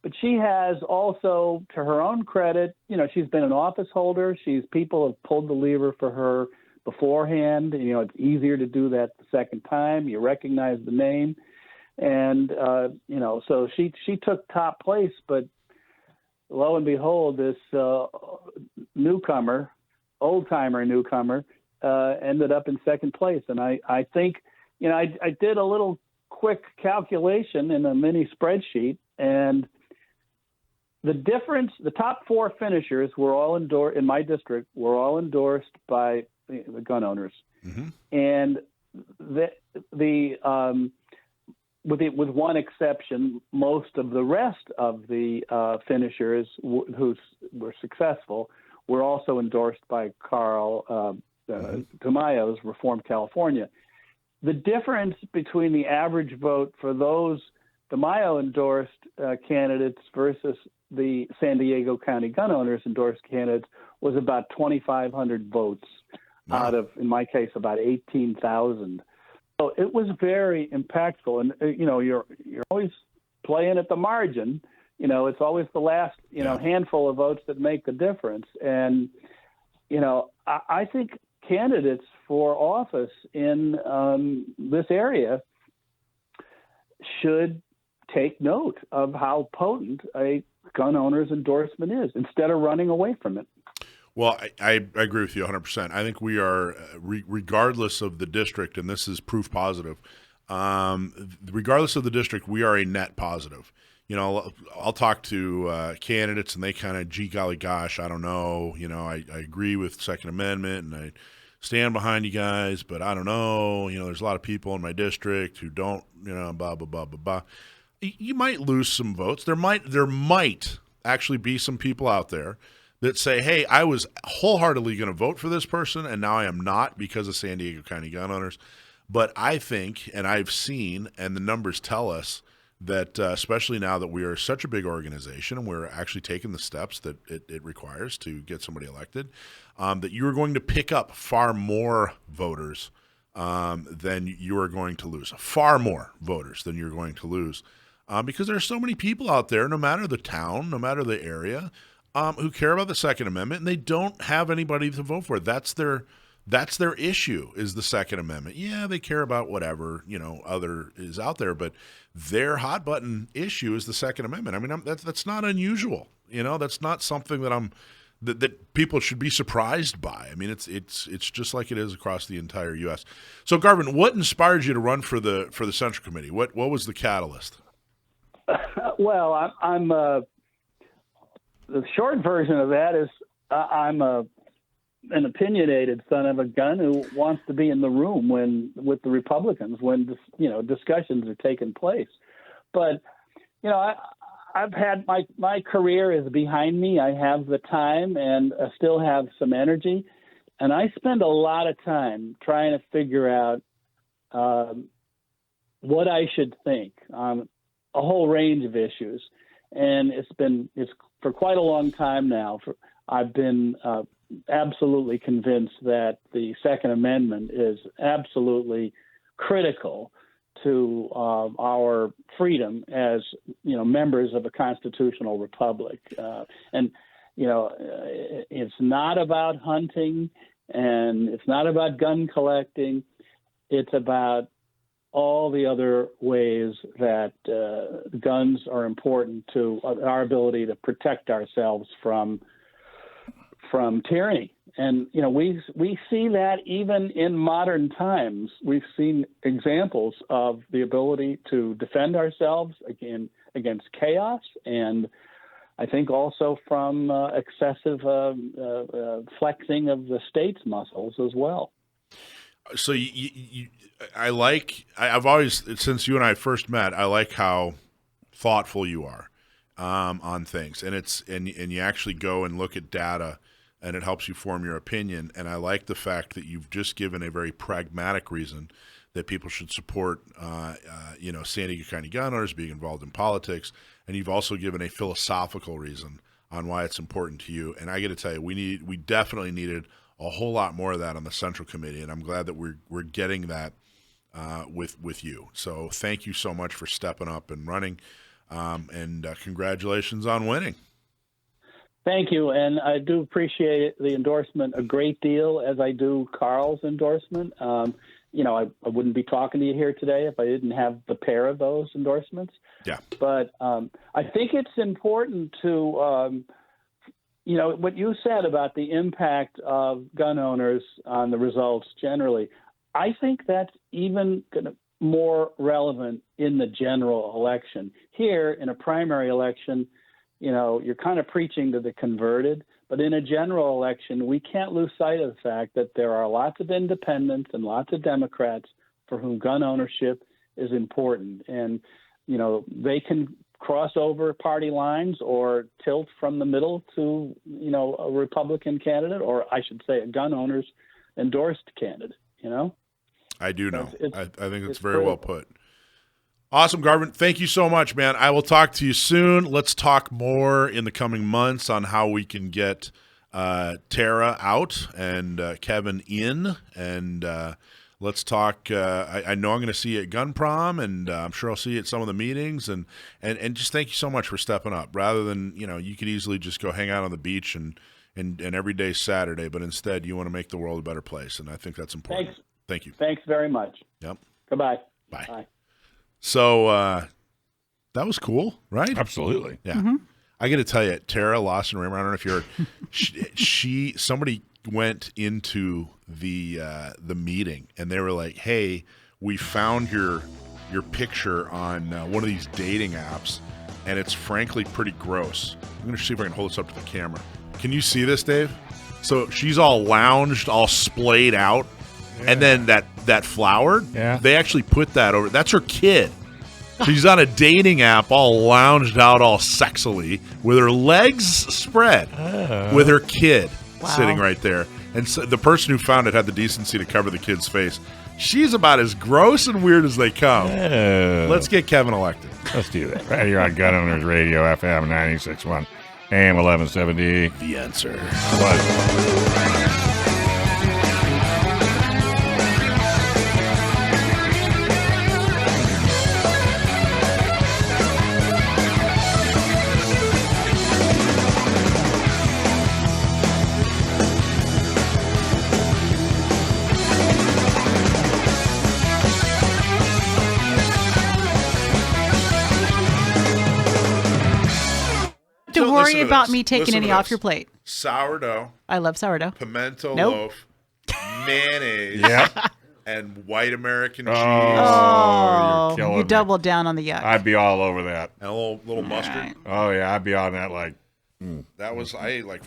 But she has also, to her own credit, she's been an office holder. People have pulled the lever for her beforehand. It's easier to do that the second time. You recognize the name. And, so she took top place, but lo and behold, this old-timer newcomer, ended up in second place. And I think, I did a little quick calculation in a mini spreadsheet, and the difference, the top four finishers were all endorsed in my district, were all endorsed by the gun owners. Mm-hmm. And with one exception, most of the rest of the finishers who were successful were also endorsed by Carl Tamayo's Reform California. The difference between the average vote for those Tamayo endorsed candidates versus the San Diego County gun owners endorsed candidates was about 2,500 votes out of, in my case, about 18,000. So it was very impactful. And, you're always playing at the margin. It's always the last, handful of votes that make the difference. And, I think candidates for office in this area should take note of how potent a gun owner's endorsement is instead of running away from it. Well, I agree with you 100%. I think we are, regardless of the district, and this is proof positive, regardless of the district, we are a net positive. I'll talk to candidates, and they kind of, gee, golly, gosh, I don't know. I agree with Second Amendment, and I stand behind you guys, but I don't know. There's a lot of people in my district who don't, blah, blah, blah, blah, blah. You might lose some votes. There might actually be some people out there that say, hey, I was wholeheartedly going to vote for this person, and now I am not because of San Diego County gun owners. But I think, and I've seen, and the numbers tell us, that especially now that we are such a big organization and we're actually taking the steps that it requires to get somebody elected, that you're going to pick up far more voters than you are going to lose. Far more voters than you're going to lose. Because there are so many people out there, no matter the town, no matter the area, who care about the Second Amendment, and they don't have anybody to vote for. That's their issue, is the Second Amendment. Yeah, they care about whatever other is out there, but their hot button issue is the Second Amendment. I mean, that's not unusual. That's not something that people should be surprised by. I mean, it's just like it is across the entire U.S. So, Garvin, what inspired you to run for the Central Committee? What was the catalyst? Well, I'm the short version of that is I'm an opinionated son of a gun who wants to be in the room with the Republicans when discussions are taking place. But I've had my career is behind me. I have the time and I still have some energy, and I spend a lot of time trying to figure out what I should think. a whole range of issues, and it's for quite a long time now. I've been absolutely convinced that the Second Amendment is absolutely critical to our freedom as members of a constitutional republic, and it's not about hunting, and it's not about gun collecting. It's about all the other ways that guns are important to our ability to protect ourselves from tyranny. And we see that even in modern times. We've seen examples of the ability to defend ourselves against chaos, and I think also from excessive flexing of the state's muscles as well. So I've always, since you and I first met, I like how thoughtful you are on things, and you actually go and look at data, and it helps you form your opinion. And I like the fact that you've just given a very pragmatic reason that people should support, San Diego County gun owners, being involved in politics, and you've also given a philosophical reason on why it's important to you. And I got to tell you, we definitely needed a whole lot more of that on the Central Committee, and I'm glad that we're getting that with you. So thank you so much for stepping up and running, and congratulations on winning. Thank you, and I do appreciate the endorsement a great deal, as I do Carl's endorsement. I wouldn't be talking to you here today if I didn't have the pair of those endorsements. Yeah. But I think it's important to, what you said about the impact of gun owners on the results generally. I think that's even more relevant in the general election. Here, in a primary election, you're kind of preaching to the converted. But in a general election, we can't lose sight of the fact that there are lots of independents and lots of Democrats for whom gun ownership is important. And, they can cross over party lines or tilt from the middle to, a Republican candidate, or I should say a gun owner's endorsed candidate, I do know. I think it's very critical. well put. Awesome, Garvin. Thank you so much, man. I will talk to you soon. Let's talk more in the coming months on how we can get Tara out and Kevin in. And let's talk. I know I'm going to see you at Gun Prom, and I'm sure I'll see you at some of the meetings. And just thank you so much for stepping up. Rather than, you could easily just go hang out on the beach and every day's Saturday, but instead you want to make the world a better place. And I think that's important. Thanks. Thank you. Thanks very much. Yep. Goodbye. Bye. Bye. So that was cool, right? Absolutely. Yeah. Mm-hmm. I got to tell you, Tara Lawson-Raymer, I don't know if you're somebody went into the meeting and they were like, "Hey, we found your picture on one of these dating apps, and it's frankly pretty gross." I'm going to see if I can hold this up to the camera. Can you see this, Dave? So she's all lounged, all splayed out. Yeah. And then that flower, they actually put that over. That's her kid. She's on a dating app, all lounged out, all sexily, with her legs spread, with her kid sitting right there. And so the person who found it had the decency to cover the kid's face. She's about as gross and weird as they come. Let's get Kevin elected. Let's do that. Right here on Gun Owners Radio, FM 96.1, AM 1170. The Answer. To worry about me taking any off your plate. Sourdough. I love sourdough. Pimento loaf, mayonnaise, and white American cheese. Oh, you're killing you me. doubled down on the yuck. I'd be all over that. And a little mustard. Right. Oh, yeah, I'd be on that like... That was, I ate like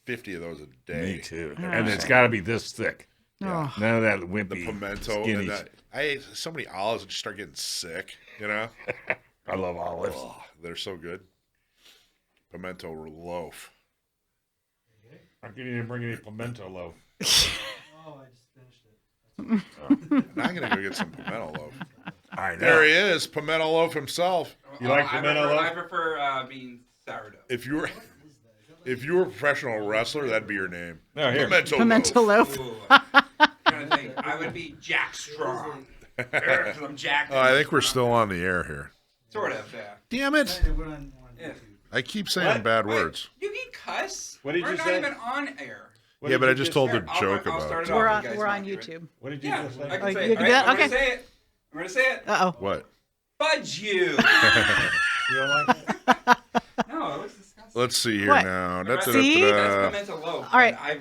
50 of those a day. Me too. And it's got to be this thick. Oh. None of that wimpy, The pimento. skinny. And that, I ate so many olives and just start getting sick, I love olives. Oh, they're so good. Pimento loaf. How can you bring any pimento loaf? I just finished it. Now I'm going to go get some pimento loaf. I know. There he is, pimento loaf himself. You like pimento loaf? I prefer being sourdough. If you were a professional wrestler, that'd be your name. No, here. Pimento loaf. Ooh, kind of thing. I would be Jack Strong. Because I'm Jack. Oh, I think we're still on the air here. Sort of, yeah. Damn it! I keep saying bad words. You can cuss. What did We're you not say? even on air. Yeah, but I just told the joke I'll about start it. it We're off on, if you guys we're want on to do it. YouTube. What did you Yeah, just say? I can Oh, say you it. can do that? I'm Okay. gonna say it. I'm gonna say it. Uh-oh. What? Fudge you. You don't like it? No, it looks disgusting. Let's see here What? now. See? That's pimento loaf. All right. I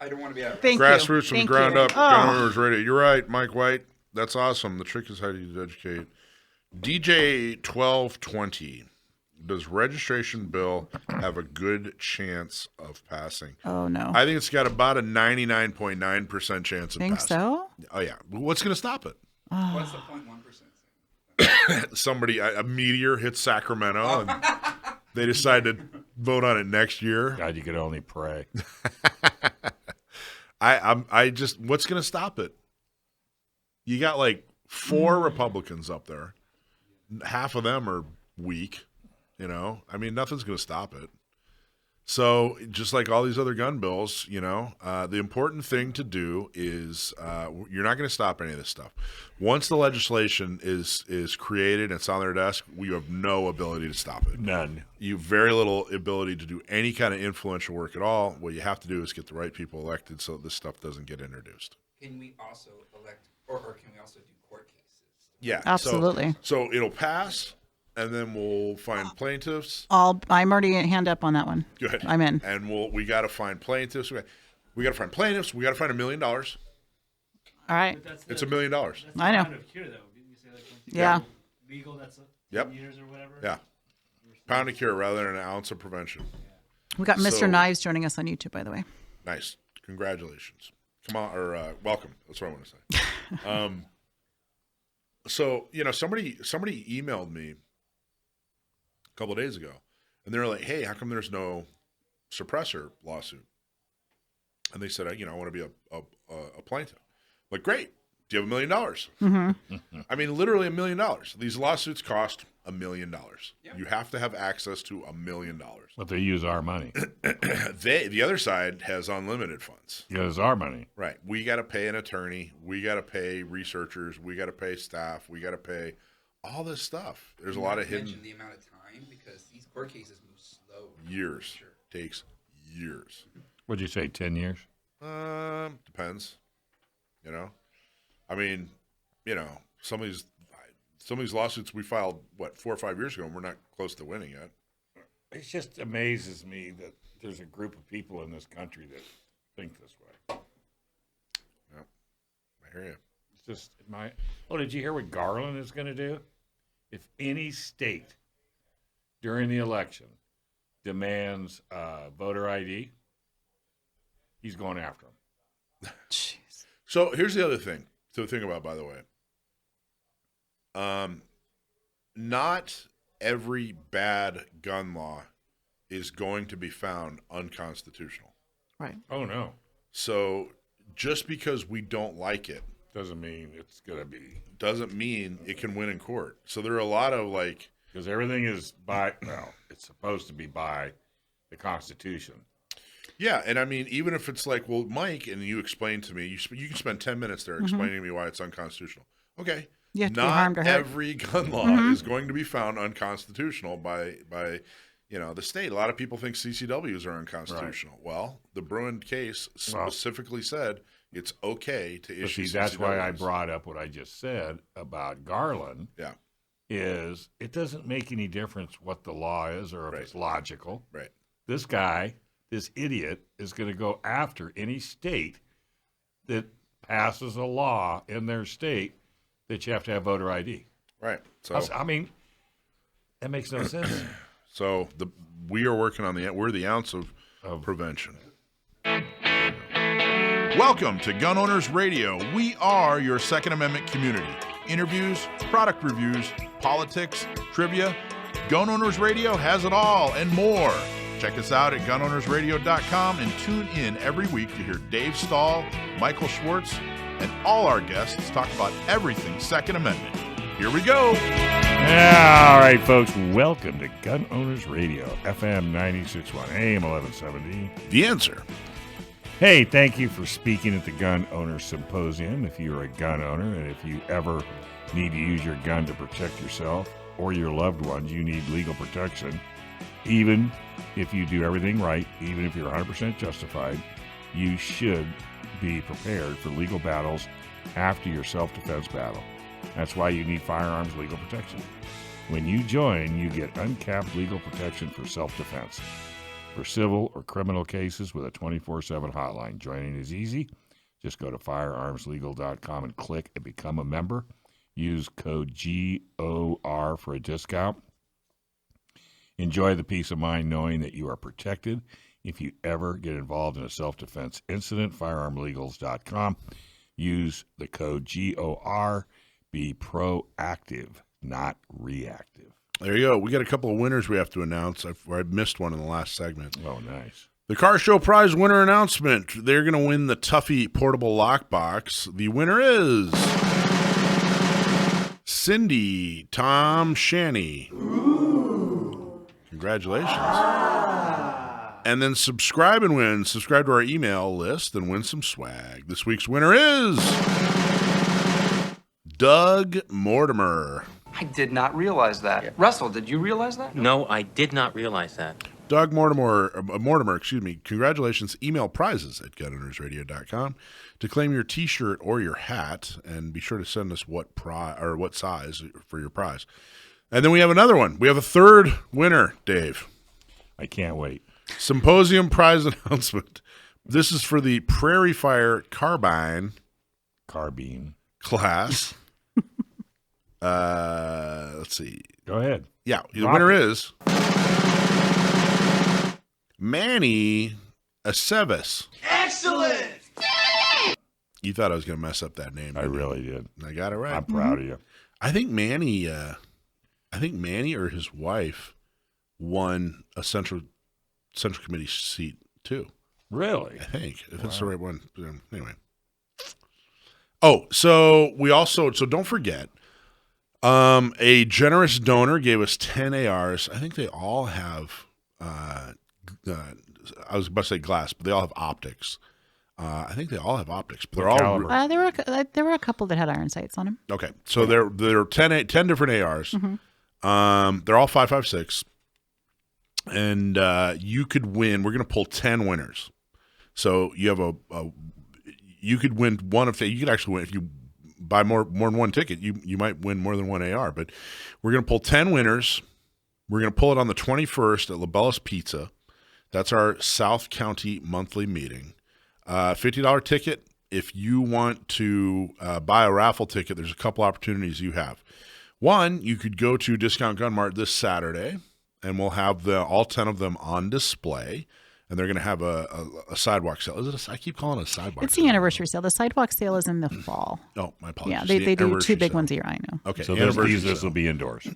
don't want to be that. Thank you. Grassroots from the Thank ground you. up. Oh. Gun Owners Radio. You're right, Mike White. That's awesome. The trick is how you educate. DJ 1220. Does registration bill have a good chance of passing? Oh, no. I think it's got about a 99.9% chance of Think passing. so? Oh, yeah. What's going to stop it? What's the 0.1%? Somebody, a meteor hits Sacramento, and they decide to vote on it next year. God, you could only pray. I just, what's going to stop it? You got like 4 Republicans up there. Half of them are weak. You know, I mean, nothing's going to stop it. So just like all these other gun bills, you know, the important thing to do is you're not going to stop any of this stuff. Once the legislation is created and it's on their desk, you have no ability to stop it. None. You have very little ability to do any kind of influential work at all. What you have to do is get the right people elected so this stuff doesn't get introduced. Can we also elect, or can we also do court cases? Yeah, Absolutely. So it'll pass. And then we'll find plaintiffs. I'm already hand up on that one. Good. I'm in. And we got to find plaintiffs. We got to find plaintiffs. We got to find $1 million. All right. It's $1 million. I know. Yeah. Legal, that's 10 years or whatever. Yeah. Pound of cure rather than an ounce of prevention. We got Mr. So- Knives joining us on YouTube, by the way. Nice. Congratulations. Come on, or welcome. That's what I want to say. So, you know, somebody emailed me a couple of days ago, and they were like, hey, how come there's no suppressor lawsuit? And they said, you know, I want to be a plaintiff. I'm like, great. Do you have $1 million? Mm-hmm. I mean, literally $1 million. These lawsuits cost $1 million. Yeah. You have to have access to $1 million. But they use our money. The other side has unlimited funds. Use our money. Right. We got to pay an attorney. We got to pay researchers. We got to pay staff. We got to pay all this stuff. There's a lot of hidden Mention the amount of time because these court cases move slow. years. Sure. Takes years. What'd you say, 10 years? Depends. You know, I mean, you know, some of these lawsuits we filed 4 or 5 years ago, and we're not close to winning yet. It just amazes me that there's a group of people in this country that think this way. Yep. I hear you. It's just did you hear what Garland is going to do? If any state during the election demands voter ID, he's going after them. Jeez. So here's the other thing to think about, by the way. Not every bad gun law is going to be found unconstitutional. Right. Oh, no. So just because we don't like it Doesn't mean it's going to be. doesn't mean it can win in court. So there are a lot of Because everything is it's supposed to be by the Constitution. yeah, and I mean, even if it's like, well, Mike, and you explain to me, you can spend 10 minutes there explaining to me why it's unconstitutional. Okay. You have to be Not harmed or hurt. every gun law is going to be found unconstitutional by the state. A lot of people think CCWs are unconstitutional. Right. Well, the Bruin case specifically said it's okay to issue CCWs. That's why I brought up what I just said about Garland. Yeah. Is it doesn't make any difference what the law is or if it's logical. Right. This guy, this idiot, is going to go after any state that passes a law in their state that you have to have voter ID. Right. So I mean, that makes no sense. So we are working on we're the ounce of prevention. Welcome to Gun Owners Radio. We are your Second Amendment community. Interviews, product reviews, politics, trivia. Gun Owners Radio has it all and more. Check us out at gunownersradio.com and tune in every week to hear Dave Stahl, Michael Schwartz, and all our guests talk about everything Second Amendment. Here we go. Yeah, all right, folks. Welcome to Gun Owners Radio, FM 96.1, AM 1170. The Answer. Hey, thank you for speaking at the Gun Owners Symposium. If you're a gun owner and if you ever need to use your gun to protect yourself or your loved ones, you need legal protection. Even if you do everything right, even if you're 100% justified, you should be prepared for legal battles after your self-defense battle. That's why you need firearms legal protection. When you join, you get uncapped legal protection for self-defense. For civil or criminal cases with a 24/7 hotline, joining is easy. Just go to firearmslegal.com and click and become a member. Use code GOR for a discount. Enjoy the peace of mind knowing that you are protected if you ever get involved in a self-defense incident. Firearmslegals.com. Use the code GOR. Be proactive, not reactive. There you go. We got a couple of winners we have to announce. I missed one in the last segment. Oh, nice. The Car Show Prize winner announcement. They're going to win the Tuffy portable lockbox. The winner is Cindy Tom Shanny. Ooh. Congratulations. And then subscribe and win. Subscribe to our email list and win some swag. This week's winner is Doug Mortimer. I did not realize that. Yeah. Russell, did you realize that? No, I did not realize that. Doug Mortimer, congratulations. Email prizes at gunownersradio.com to claim your T-shirt or your hat, and be sure to send us what size for your prize. And then we have another one. We have a third winner, Dave. I can't wait. Symposium prize announcement. This is for the Prairie Fire Carbine class. Let's see. Go ahead. Yeah, the winner is Manny Aceves. Excellent. You thought I was going to mess up that name. I really did. I got it right. I'm proud of you. I think Manny or his wife won a Central Committee seat too. Really? I think if it's the right one. Anyway. Oh, so don't forget. A generous donor gave us 10 ARs. I think they all have, I was about to say glass, but they all have optics. I think they all have optics. But they're all. There were a couple that had iron sights on them. Okay, so there are 10 different ARs. Mm-hmm. They're all 5.56, and you could win. We're going to pull 10 winners. So you have you could win one of you could actually win if you buy more than one ticket. You might win more than one AR, but we're going to pull 10 winners. We're going to pull it on the 21st at LaBella's Pizza. That's our South County monthly meeting. $50 ticket. If you want to buy a raffle ticket, there's a couple opportunities you have. One, you could go to Discount Gun Mart this Saturday, and we'll have all 10 of them on display. And they're going to have a sidewalk sale. I keep calling it a sidewalk sale. It's the anniversary sale. The sidewalk sale is in the fall. Oh, my apologies. Yeah, they do two big ones a year, I know. Okay, so this will be indoors.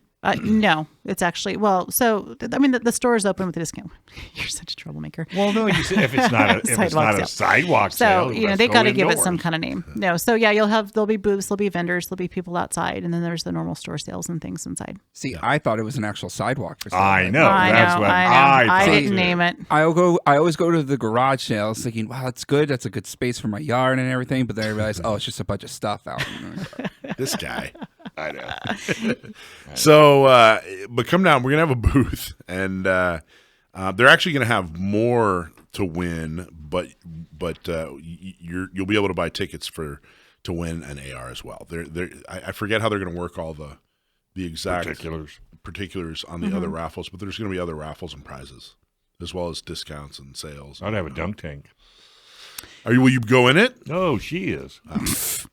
No, it's actually, the store is open with a discount. You're such a troublemaker. Well, no, you said if it's not a sidewalk sale. So, they got to give it some kind of name. No, so yeah, there'll be booths, there'll be vendors, there'll be people outside, and then there's the normal store sales and things inside. See, I thought it was an actual sidewalk for sale. I know. That's what I thought. I didn't name it. I always go to the garage sales thinking, wow, that's good. That's a good space for my yard and everything. But then I realized, it's just a bunch of stuff out. This guy. I know. So, but come down. We're going to have a booth, and they're actually going to have more to win, but you'll be able to buy tickets to win an AR as well. I forget how they're going to work all the exact particulars on the other raffles, but there's going to be other raffles and prizes, as well as discounts and sales. I'd have a dunk tank. Will you go in it? No, she is.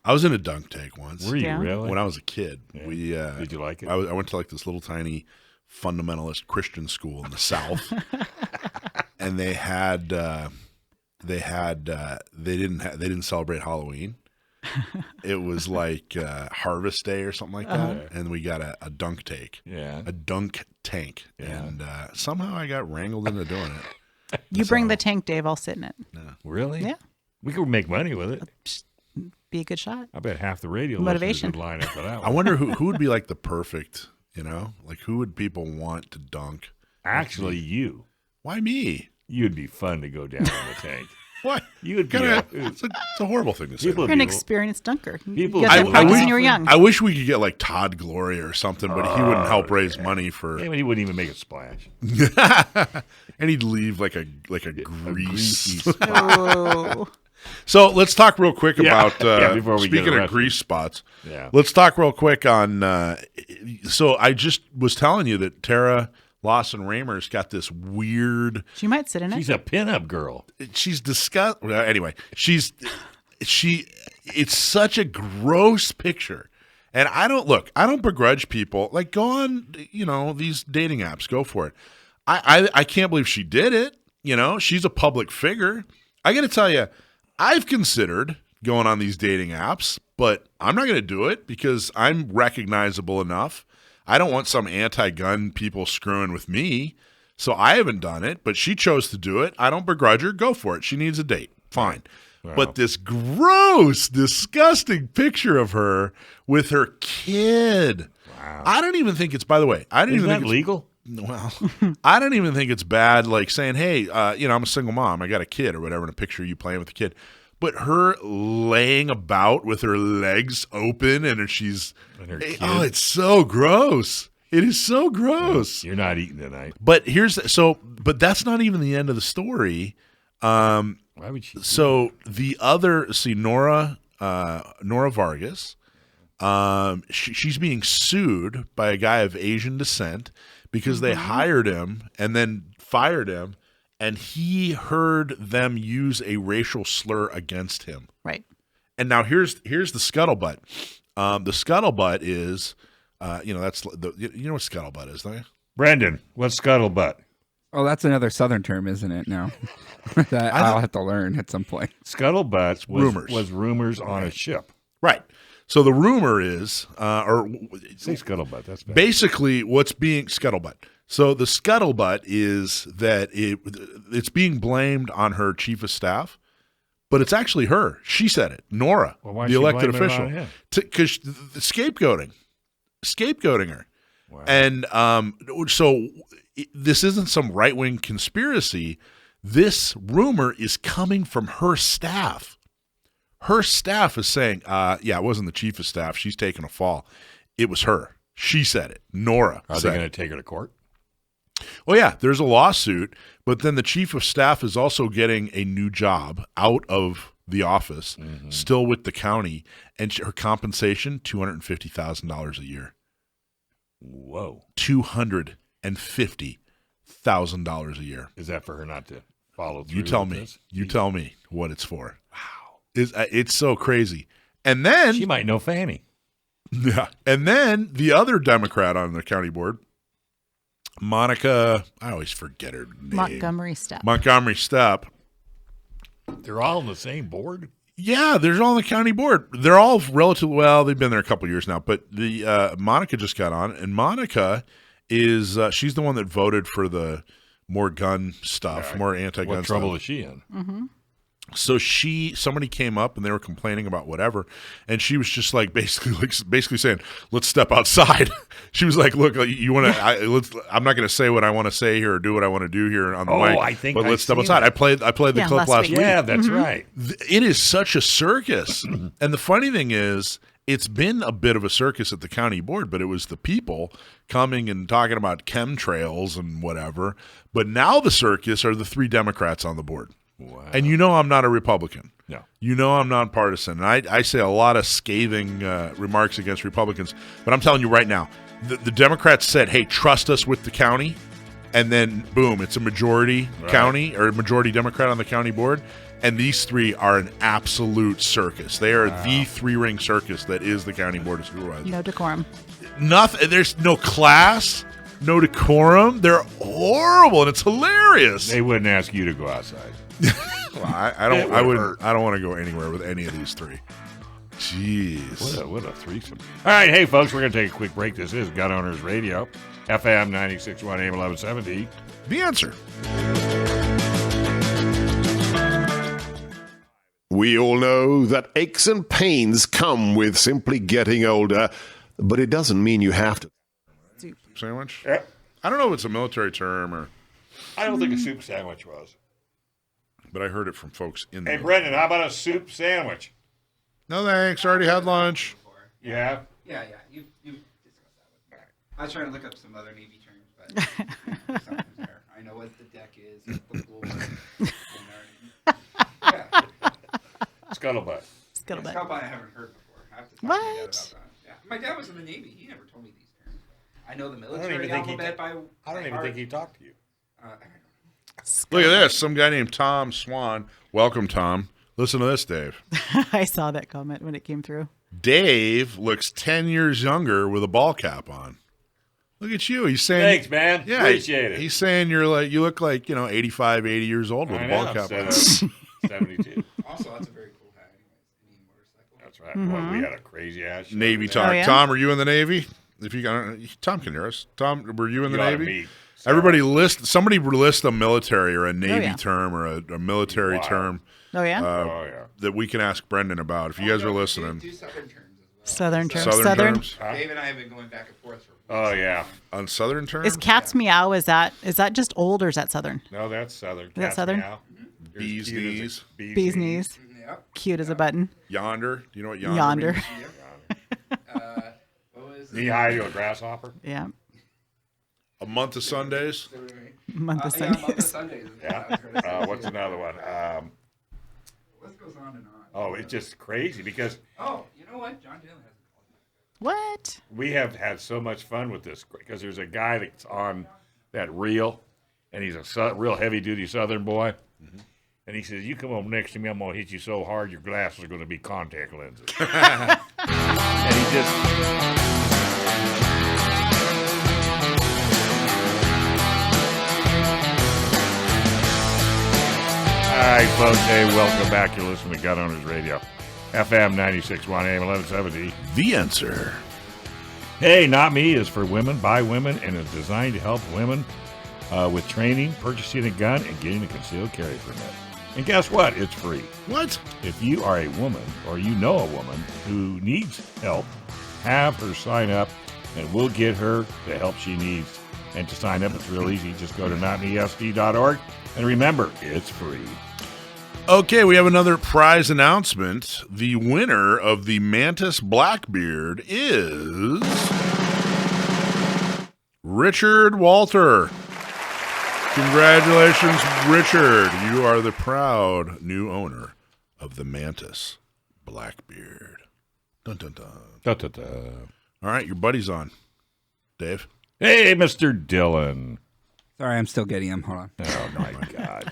I was in a dunk tank once. Were you really? When I was a kid. Yeah. Did you like it? I went to this little tiny fundamentalist Christian school in the South, and they didn't celebrate Halloween. It was like Harvest Day or something like that, and we got a dunk tank. Yeah, a dunk tank, and somehow I got wrangled into doing it. You bring the tank, Dave. I'll sit in it. No. Really? Yeah. We could make money with it. be a good shot. I bet half the radio Motivation. listeners would line up for that one. I wonder who would be like the perfect, like who would people want to dunk? Actually, you. Why me? You'd be fun to go down in the tank. What? You would be. It's a horrible thing to say. You're an experienced dunker. People you got that practice when you were young. I wish we could get like Todd Gloria or something, but he wouldn't help raise money for. Yeah, but he wouldn't even make a splash. And he'd leave like a greasy spot. Oh. So let's talk real quick about before we speaking get of grease spots. Yeah. Let's talk real quick on. So I just was telling you that Tara Lawson Raymer's got this weird. She might sit in it. She's a pinup girl. She's disgusting. Anyway, it's such a gross picture. And I don't begrudge people. Like, go on, these dating apps. Go for it. I can't believe she did it. She's a public figure. I got to tell you, I've considered going on these dating apps, but I'm not going to do it because I'm recognizable enough. I don't want some anti-gun people screwing with me. So I haven't done it, but she chose to do it. I don't begrudge her. Go for it. She needs a date. Fine. Wow. But this gross, disgusting picture of her with her kid. Wow. I don't even think it's, by the way, I don't Isn't even think that legal? Well, I don't even think it's bad, like saying, hey, I'm a single mom. I got a kid or whatever, and a picture of you playing with the kid. But her laying about with her legs open and she's, it's so gross. It is so gross. You're not eating tonight. But but that's not even the end of the story. Why would she? So the other, Nora Vargas, she's being sued by a guy of Asian descent because they hired him and then fired him, and he heard them use a racial slur against him. Right. And now here's the scuttlebutt. The scuttlebutt is, that's the you know what scuttlebutt is, don't you? Brendan, what's scuttlebutt? Oh, that's another Southern term, isn't it? Now that I'll have to learn at some point. Scuttlebutt was rumors on a ship. Right. So the rumor is, say scuttlebutt. That's bad. Basically what's being scuttlebutt. So the scuttlebutt is that it's being blamed on her chief of staff, but it's actually her. She said it, Nora, the elected official, because scapegoating her. Wow. And so this isn't some right-wing conspiracy. This rumor is coming from her staff. Her staff is saying, it wasn't the chief of staff. She's taking a fall. It was her. She said it. Nora Are they going to take her to court? Well, yeah, there's a lawsuit, but then the chief of staff is also getting a new job out of the office, still with the county, and her compensation, $250,000 a year. Whoa. $250,000 a year. Is that for her not to follow through? You tell me. You tell me what it's for. Wow. It's so crazy. And then she might know Fanny. Yeah. And then the other Democrat on the county board, Monica, I always forget her name. Montgomery Stepp. They're all on the same board? Yeah, they're all on the county board. They're all relatively, well, they've been there a couple of years now, but the Monica just got on, and Monica is, she's the one that voted for the more gun stuff, more anti-gun stuff. What trouble is she in? Mm-hmm. So somebody came up and they were complaining about whatever, and she was just basically saying, "Let's step outside." She was like, "Look, you want to? I'm not going to say what I want to say here or do what I want to do here on the mic. But let's step outside." I played the clip last week. Yeah, that's right. It is such a circus, and the funny thing is, it's been a bit of a circus at the county board, but it was the people coming and talking about chemtrails and whatever. But now the circus are the three Democrats on the board. Wow. And I'm not a Republican. No. I'm nonpartisan. And I say a lot of scathing remarks against Republicans. But I'm telling you right now, the Democrats said, hey, trust us with the county. And then, boom, it's a majority county or a majority Democrat on the county board. And these three are an absolute circus. They are the three-ring circus that is the county board of supervisors. No decorum. Nothing. There's no class, no decorum. They're horrible, and it's hilarious. They wouldn't ask you to go outside. Well, I don't want to go anywhere with any of these three. Jeez. What a threesome. All right, hey, folks, we're going to take a quick break. This is Gun Owners Radio, FM 96.1 AM 1170. The Answer. We all know that aches and pains come with simply getting older, but it doesn't mean you have to. Sandwich? Yeah. I don't know if it's a military term or. I don't think a soup sandwich was. But I heard it from folks in the. Hey, Brendan, how about a soup sandwich? No thanks. Already had lunch. Yeah. Yeah. You've discussed that with me. I was trying to look up some other Navy terms, but something's there. I know what the deck is. The floor. Yeah. Scuttlebutt. Scuttlebutt I haven't heard before. I have to talk to my dad about that. Yeah. My dad was in the Navy. He never told me these terms. I know the military alphabet by I don't even think he talked to you. Look at this. Some guy named Tom Swan. Welcome, Tom. Listen to this, Dave. I saw that comment when it came through. Dave looks 10 years younger with a ball cap on. Look at you. He's saying. Thanks, man. Yeah, Appreciate it. He's saying you look like 85, 80 years old with a ball cap on. 72. Also, that's a very cool hat. Anyways, Indian motorcycle. That's right. Well, we had a crazy ass show Navy today. talk. Oh, yeah? Tom, are you in the Navy? If you got, Tom can hear us. Tom, were you in the You ought to Navy? meet Sarah. Everybody somebody list a military or a Navy yeah. term or a military Wow. term Oh, yeah? Yeah. that we can ask Brendan about. If you guys are listening. Do Southern terms as well. Southern terms. Southern terms? Huh? Dave and I have been going back and forth for Oh, yeah. On Southern terms? Is cat's meow, is that just old or is that Southern? No, that's Southern. that Cat's Southern? meow. You're as Bee's cute as a- knees. Bee's knees. Yep. Cute as a button. Yonder. Do you know what yonder Yonder. means? What was Knee high to a grasshopper. Yeah. A month of Sundays. Month of Yeah, month of Sundays. Sundays. Yeah. What's another one? What goes on and on? Oh, it's just crazy because Oh, you know what? John Dillon hasn't called me. What? we have had so much fun with this because there's a guy that's on that reel, and he's a real heavy-duty Southern boy. Mm-hmm. And he says, "You come over next to me, I'm gonna hit you so hard your glasses are gonna be contact lenses." And he just. All right, folks. Hey, welcome back. You're listening to Gun Owners Radio, FM 96.1 AM 1170. The answer. Hey, Not Me is for women, by women, and is designed to help women with training, purchasing a gun, and getting a concealed carry permit. And guess what? It's free. What? If you are a woman or you know a woman who needs help, have her sign up, and we'll get her the help she needs. And to sign up, it's real easy. Just go to notmesd.org. And remember, it's free. Okay, we have another prize announcement. The winner of the Mantis Blackbeard is Richard Walter. Congratulations, Richard. You are the proud new owner of the Mantis Blackbeard. Dun, dun, dun. Da-da-da. All right, your buddy's on. Dave? Hey, Mr. Dillon. Sorry, I'm still getting him. Hold on. Oh, my God.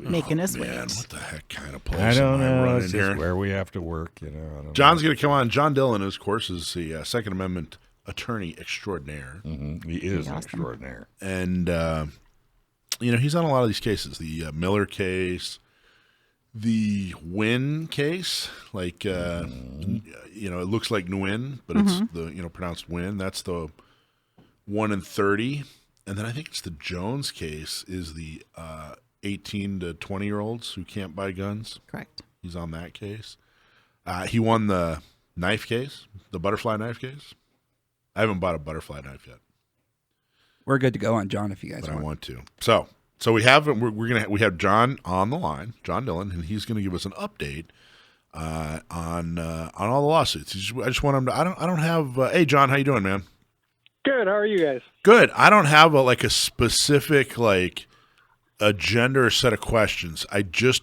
Making us Man, wait. what the heck kind of pulse I don't am I know. running It's here? just where we have to work, you know. I don't John's going to come on. John Dillon, of course, is the Second Amendment attorney extraordinaire. Mm-hmm. He is an extraordinaire. And, he's on a lot of these cases. The Miller case, the Nguyen case, like, it looks like Nguyen, but it's the, pronounced Nguyen. That's the 1 in 30. And then I think it's the Jones case is the 18 to 20-year-olds who can't buy guns. Correct. He's on that case. He won the knife case, the butterfly knife case. I haven't bought a butterfly knife yet, We're good to go on John if you guys but I want. want to. So we have we have John on the line, John Dillon, and he's going to give us an update on all the lawsuits. I just want him to. I don't have. Hey, John, how you doing, man? Good. How are you guys? Good. I don't have a specific agenda or set of questions. I just,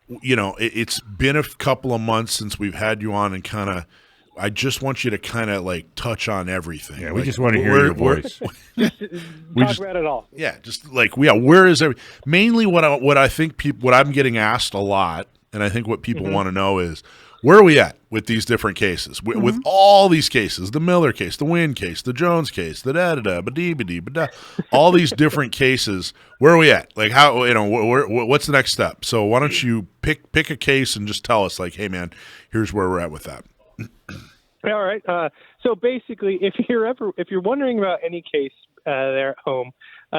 it's been a couple of months since we've had you on, and I just want you to touch on everything. Yeah, we just want to hear your voice. Talk about it all. Yeah, just where is mainly what I think what I'm getting asked a lot, and I think what people want to know is, where are we at with these different cases? With all these cases, the Miller case, the Nguyen case, the Jones case, the da-da-da, all these different cases, where are we at? How, what's the next step? So why don't you pick a case and just tell us, hey, man, here's where we're at with that. All right. So basically, if you're wondering about any case there at home,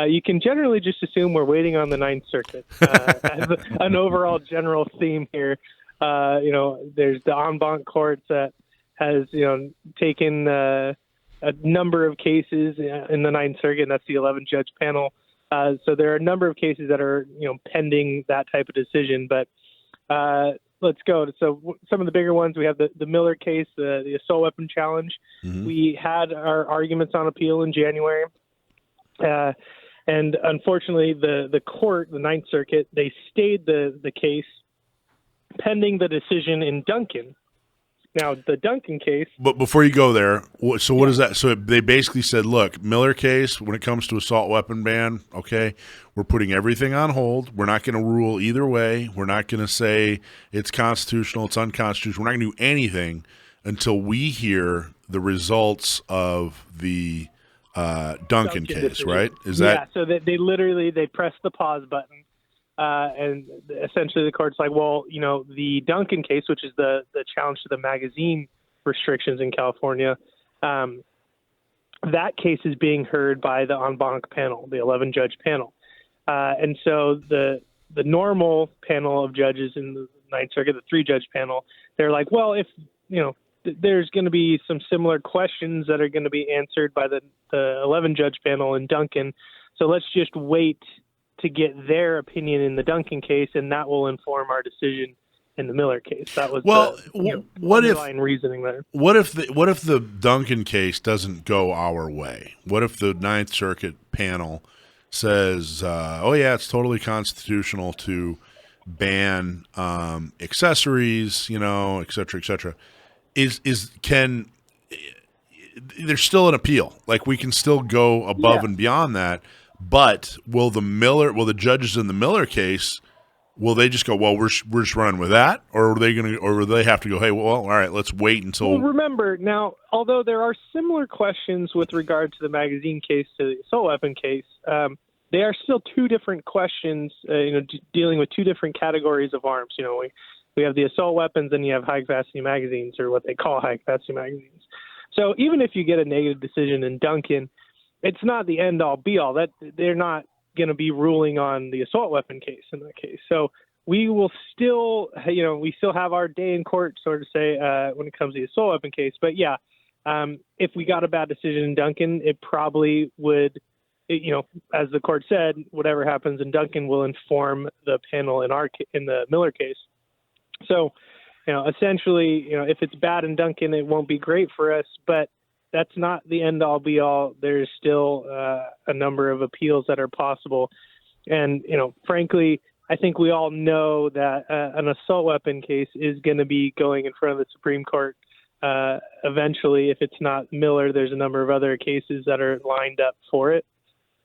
you can generally just assume we're waiting on the Ninth Circuit as an overall general theme here. There's the en banc court that has, taken a number of cases in the Ninth Circuit, and that's the 11-judge panel. So there are a number of cases that are, pending that type of decision. But let's go. So some of the bigger ones, we have the Miller case, the assault weapon challenge. Mm-hmm. We had our arguments on appeal in January. And unfortunately, the court, the Ninth Circuit, they stayed the case pending the decision in Duncan. Now, the Duncan case... But before you go there, so what is that? So they basically said, look, Miller case, when it comes to assault weapon ban, okay, we're putting everything on hold. We're not going to rule either way. We're not going to say it's constitutional, it's unconstitutional. We're not going to do anything until we hear the results of the Duncan case, decision. Right? Is that... so they pressed the pause button. And essentially the court's like, well, the Duncan case, which is the challenge to the magazine restrictions in California, that case is being heard by the en banc panel, the 11-judge panel. And so the normal panel of judges in the Ninth Circuit, the 3-judge panel, they're like, well, if, there's going to be some similar questions that are going to be answered by the 11-judge panel in Duncan, so let's just wait to get their opinion in the Duncan case, and that will inform our decision in the Miller case. That was what if reasoning there. What if the Duncan case doesn't go our way? What if the Ninth Circuit panel says, it's totally constitutional to ban accessories, et cetera, et cetera? There's still an appeal. Like, we can still go above and beyond that. But will the judges in the Miller case, will they just go, well, we're just running with that, or will they have to go, hey, well, all right, let's wait until? Well, remember now, although there are similar questions with regard to the magazine case to the assault weapon case, they are still two different questions, dealing with two different categories of arms. We have the assault weapons, and you have high capacity magazines, or what they call high capacity magazines. So even if you get a negative decision in Duncan, it's not the end all be all. That they're not going to be ruling on the assault weapon case in that case. So we will still, we still have our day in court, sort of say, when it comes to the assault weapon case. But if we got a bad decision in Duncan, it probably would, as the court said, whatever happens in Duncan will inform the panel in the Miller case. So, essentially, if it's bad in Duncan, it won't be great for us, but that's not the end all be all. There's still a number of appeals that are possible. And, frankly, I think we all know that an assault weapon case is going to be going in front of the Supreme Court eventually. If it's not Miller, there's a number of other cases that are lined up for it.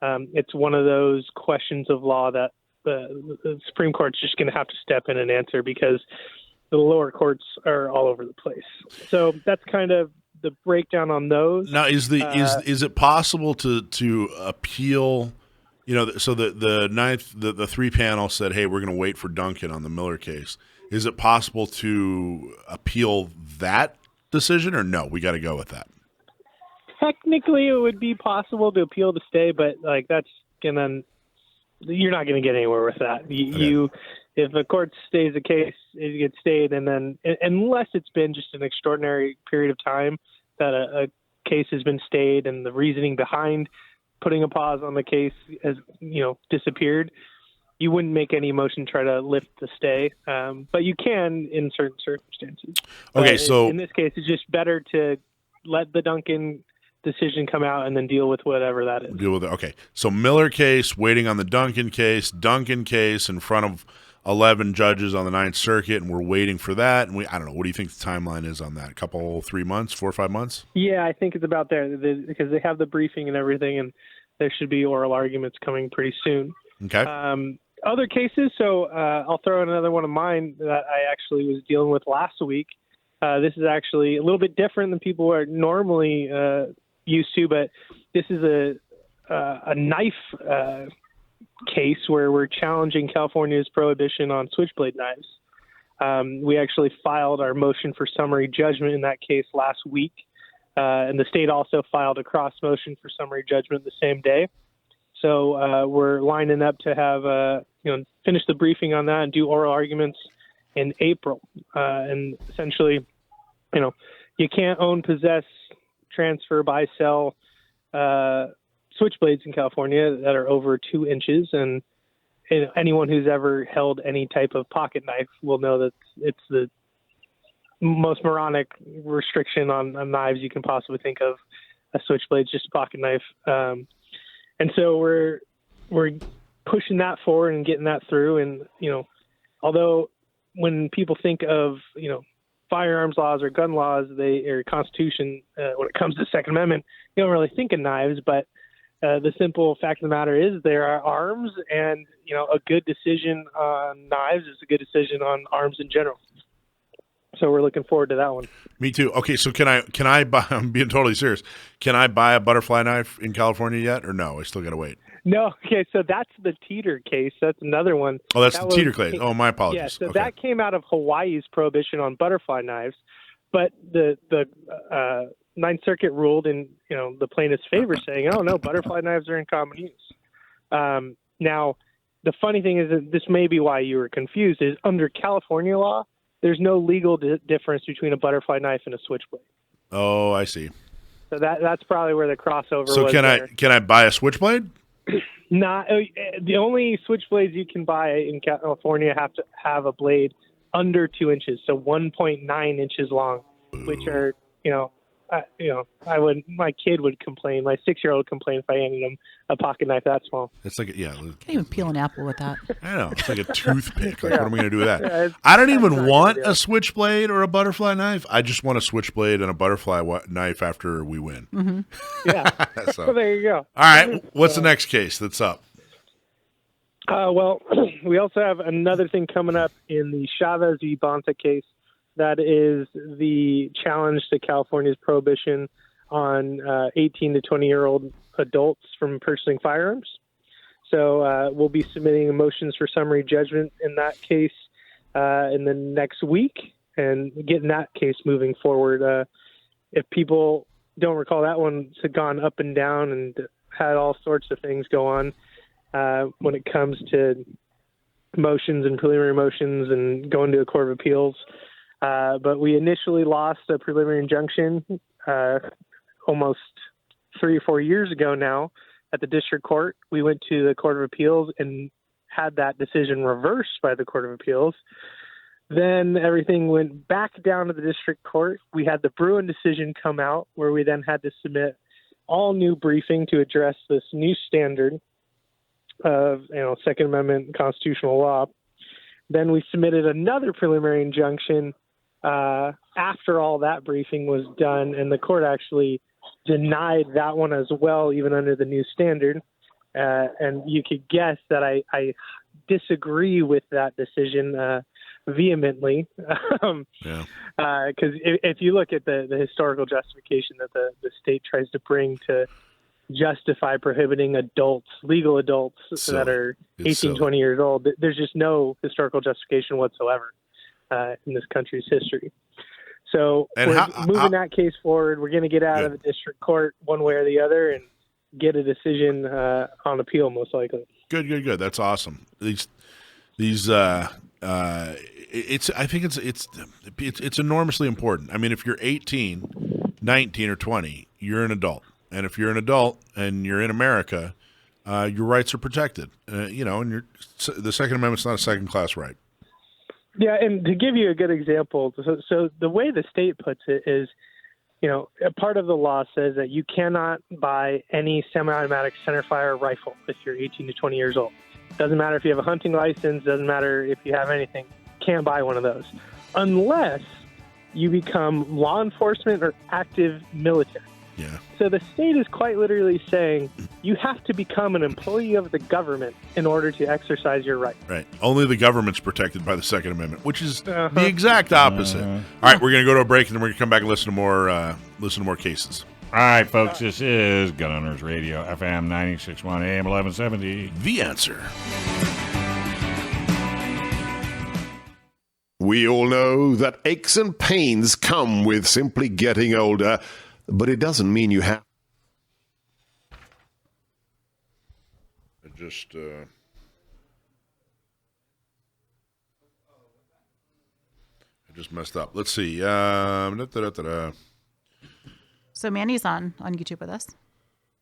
It's one of those questions of law that the Supreme Court's just going to have to step in and answer, because the lower courts are all over the place. So that's kind of the breakdown on those. Now, is it possible to appeal? So the 3 panel said, hey, we're going to wait for Duncan on the Miller case. Is it possible to appeal that decision, or no? We got to go with that. Technically, it would be possible to appeal the stay, but you're not going to get anywhere with that. If a court stays a case, it gets stayed, and then unless it's been just an extraordinary period of time that a case has been stayed and the reasoning behind putting a pause on the case has disappeared, you wouldn't make any motion to try to lift the stay, but you can in certain circumstances. Okay, so in this case, it's just better to let the Duncan decision come out and then deal with whatever that is. Deal with it. Okay, so Miller case, waiting on the Duncan case in front of 11 judges on the Ninth Circuit, and we're waiting for that. And I don't know. What do you think the timeline is on that? 3 months, 4 or 5 months? Yeah, I think it's about there because they have the briefing and everything, and there should be oral arguments coming pretty soon. Okay. Other cases. So I'll throw in another one of mine that I actually was dealing with last week. This is actually a little bit different than people are normally used to, but this is a knife case where we're challenging California's prohibition on switchblade knives. We actually filed our motion for summary judgment in that case last week, and the state also filed a cross motion for summary judgment the same day. So we're lining up to have finish the briefing on that and do oral arguments in April. And essentially, you can't own, possess, transfer, buy, sell switchblades in California that are over 2 inches. And anyone who's ever held any type of pocket knife will know that it's the most moronic restriction on knives you can possibly think of. A switchblade, just a pocket knife. And so we're pushing that forward and getting that through. And, although when people think of, firearms laws or gun laws, or Constitution, when it comes to the Second Amendment, you don't really think of knives, but the simple fact of the matter is there are arms, and, a good decision on knives is a good decision on arms in general. So we're looking forward to that one. Me too. Okay, so can I buy? I'm being totally serious. Can I buy a butterfly knife in California yet, or no? I still got to wait. No. Okay, so that's the Teeter case. That's another one. Oh, that's the Teeter case. Oh, my apologies. Yeah, so okay. that came out of Hawaii's prohibition on butterfly knives, but the Ninth Circuit ruled in the plaintiff's favor, saying, "Oh no, butterfly knives are in common use." Now, the funny thing is that this may be why you were confused. Is under California law, there's no legal difference between a butterfly knife and a switchblade. Oh, I see. So that's probably where the crossover was. So can I buy a switchblade? Not the only switchblades you can buy in California have to have a blade under 2 inches, so 1.9 inches long, which are my kid would complain. My 6-year-old would complain if I handed him a pocket knife that small. It's like Can't even peel an apple with that. I know, it's like a toothpick. Like, what am I going to do with that? I don't even want a switchblade or a butterfly knife. I just want a switchblade and a butterfly knife after we win. Mm-hmm. Yeah. So, well, there you go. All right, what's the next case that's up? Well, we also have another thing coming up in the Chavez v. Bonta case. That is the challenge to California's prohibition on 18 to 20-year-old adults from purchasing firearms. So we'll be submitting motions for summary judgment in that case in the next week and getting that case moving forward. If people don't recall, that one's gone up and down and had all sorts of things go on when it comes to motions and preliminary motions and going to a court of appeals. But we initially lost a preliminary injunction almost 3 or 4 years ago now at the district court. We went to the Court of Appeals and had that decision reversed by the Court of Appeals. Then everything went back down to the district court. We had the Bruin decision come out, where we then had to submit all new briefing to address this new standard of Second Amendment constitutional law. Then we submitted another preliminary injunction after all that briefing was done, and the court actually denied that one as well, even under the new standard. And you could guess that I disagree with that decision vehemently. Because if you look at the historical justification that the state tries to bring to justify prohibiting legal adults that are 18, 20 years old, there's just no historical justification whatsoever in this country's history. So we're moving that case forward. We're going to get out of the district court one way or the other and get a decision on appeal, most likely. Good. That's awesome. I think it's enormously important. I mean, if you're 18, 19, or 20, you're an adult. And if you're an adult and you're in America, your rights are protected. And the Second Amendment's not a second-class right. Yeah, and to give you a good example, so the way the state puts it is, a part of the law says that you cannot buy any semi-automatic centerfire rifle if you're 18 to 20 years old. Doesn't matter if you have a hunting license, doesn't matter if you have anything, can't buy one of those unless you become law enforcement or active military. Yeah. So the state is quite literally saying you have to become an employee of the government in order to exercise your right. Right. Only the government's protected by the Second Amendment, which is the exact opposite. All right, we're going to go to a break, and then we're going to come back and listen to more cases. All right, folks, this is Gun Owners Radio, FM 96.1, AM 1170. The Answer. We all know that aches and pains come with simply getting older, but it doesn't mean you have. I just messed up. Let's see. So Manny's on YouTube with us.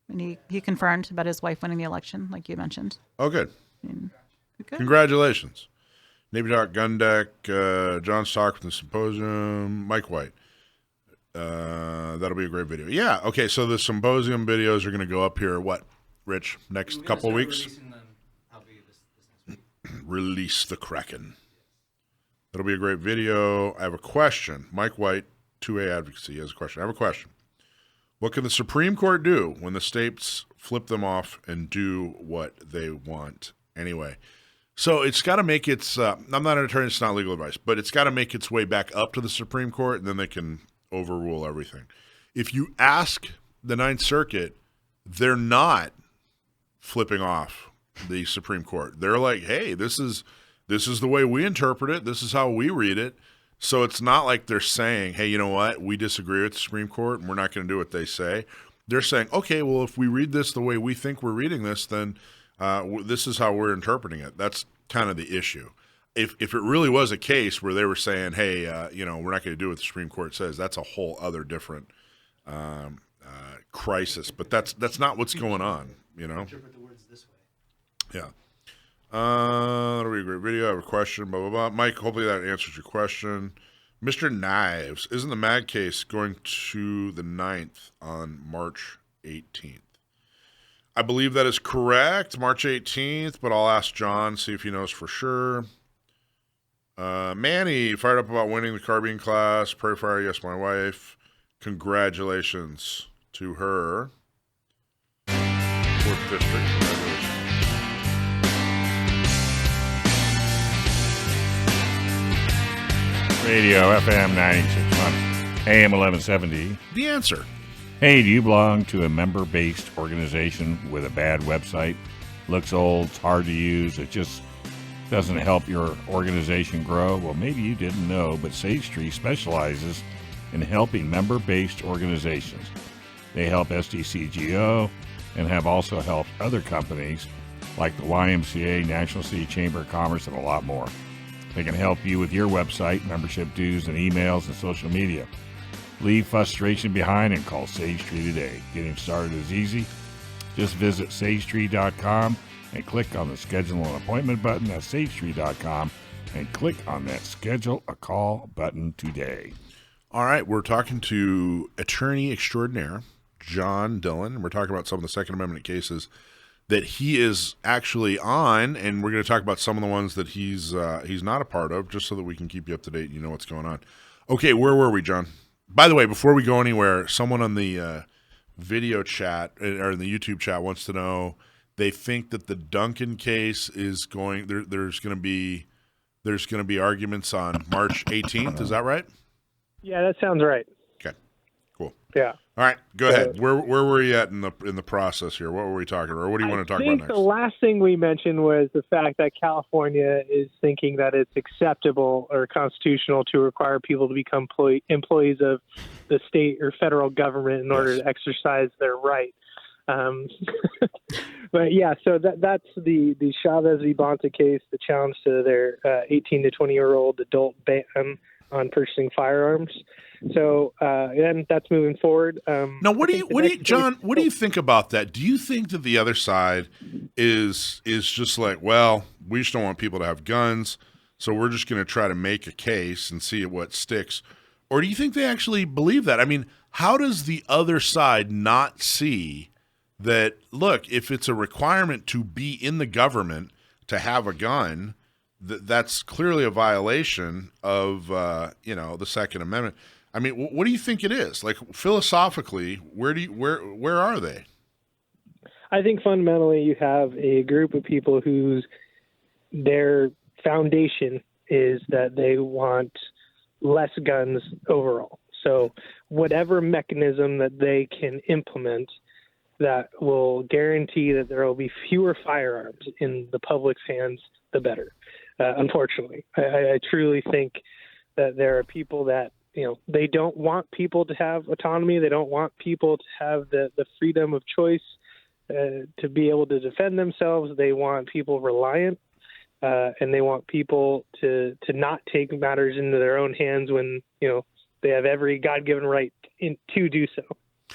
And he confirmed about his wife winning the election, like you mentioned. Oh, good. Good. Congratulations. Navy Talk, Gun Deck, John's Talk from the Symposium, Mike White. That'll be a great video. Yeah, okay, so the Symposium videos are going to go up here, what, Rich, next couple of weeks? Release the Kraken. That'll be a great video. I have a question. Mike White, 2A Advocacy, has a question. I have a question. What can the Supreme Court do when the states flip them off and do what they want anyway? So it's got to make its, I'm not an attorney, it's not legal advice, but it's got to make its way back up to the Supreme Court, and then they can overrule everything. If you ask the Ninth Circuit, they're not flipping off the Supreme Court. They're like, hey, this is the way we interpret it. This is how we read it. So it's not like they're saying, hey, you know what? We disagree with the Supreme Court and we're not going to do what they say. They're saying, okay, well, if we read this the way we think we're reading this, then this is how we're interpreting it. That's kind of the issue. If it really was a case where they were saying, hey, we're not going to do what the Supreme Court says, that's a whole other different crisis. But that's not what's going on, Interpret the words this way. Yeah. That'll be a great video. I have a question, blah, blah, blah. Mike, hopefully that answers your question. Mr. Knives, isn't the MAG case going to the 9th on March 18th? I believe that is correct, March 18th, but I'll ask John, see if he knows for sure. Manny, fired up about winning the carbine class. Prairie Fire, yes, my wife. Congratulations to her. 4th District, congratulations. Radio FM 96.1, AM 1170. The Answer. Hey, do you belong to a member-based organization with a bad website? Looks old, it's hard to use, it just doesn't help your organization grow? Well, maybe you didn't know, but Sage Tree specializes in helping member-based organizations. They help SDCGO and have also helped other companies like the YMCA, National City Chamber of Commerce, and a lot more. They can help you with your website, membership dues, and emails and social media. Leave frustration behind and call Sage Tree today. Getting started is easy. Just visit sagetree.com and click on the Schedule an Appointment button at sagetree.com and click on that Schedule a Call button today. All right, we're talking to attorney extraordinaire John Dillon. We're talking about some of the Second Amendment cases that he is actually on, and we're going to talk about some of the ones that he's not a part of, just so that we can keep you up to date and you know what's going on. Okay, where were we, John? By the way, before we go anywhere, someone on the video chat or in the YouTube chat wants to know, they think that the Duncan case is going. There's going to be arguments on March 18th. Is that right? Yeah, that sounds right. Okay, cool. Yeah. All right, go ahead. Where were you at in the process here? What were we talking about? Or what do you want to talk about next? I think the last thing we mentioned was the fact that California is thinking that it's acceptable or constitutional to require people to become employees of the state or federal government in order to exercise their right. But yeah, so that's the Chavez v. Bonta case, the challenge to their 18 to 20-year-old adult ban on purchasing firearms. So and that's moving forward. Now, what do you think about that? Do you think that the other side is just like, well, we just don't want people to have guns, so we're just going to try to make a case and see what sticks? Or do you think they actually believe that? I mean, how does the other side not see that, look, if it's a requirement to be in the government to have a gun, that's clearly a violation of the Second Amendment? I mean, what do you think it is? Like, philosophically, where are they? I think fundamentally you have a group of people whose their foundation is that they want less guns overall. So whatever mechanism that they can implement that will guarantee that there will be fewer firearms in the public's hands, the better. Unfortunately, I truly think that there are people that, they don't want people to have autonomy. They don't want people to have the freedom of choice to be able to defend themselves. They want people reliant and they want people to not take matters into their own hands when they have every God-given right to do so.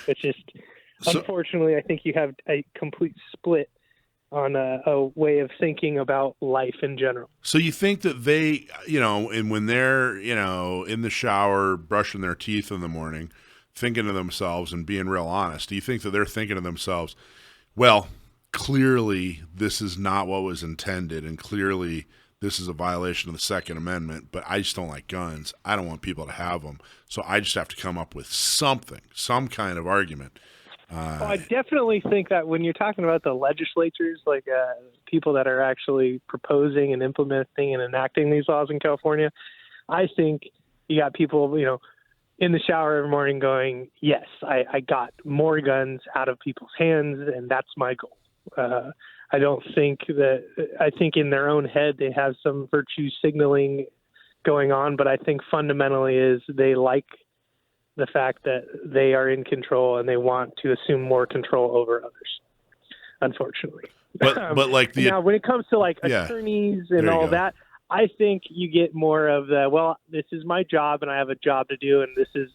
It's just, unfortunately, I think you have a complete split on a way of thinking about life in general. So you think that they, and when they're, in the shower, brushing their teeth in the morning, thinking to themselves and being real honest, do you think that they're thinking to themselves, well, clearly this is not what was intended, and clearly this is a violation of the Second Amendment, but I just don't like guns. I don't want people to have them, so I just have to come up with some kind of argument. I definitely think that when you're talking about the legislatures, like people that are actually proposing and implementing and enacting these laws in California, I think you got people, in the shower every morning going, yes, I got more guns out of people's hands, and that's my goal. I don't think I think in their own head they have some virtue signaling going on, but I think fundamentally is they like the fact that they are in control and they want to assume more control over others, unfortunately. But like now when it comes to attorneys and all that, I think you get more of this is my job and I have a job to do. And this is,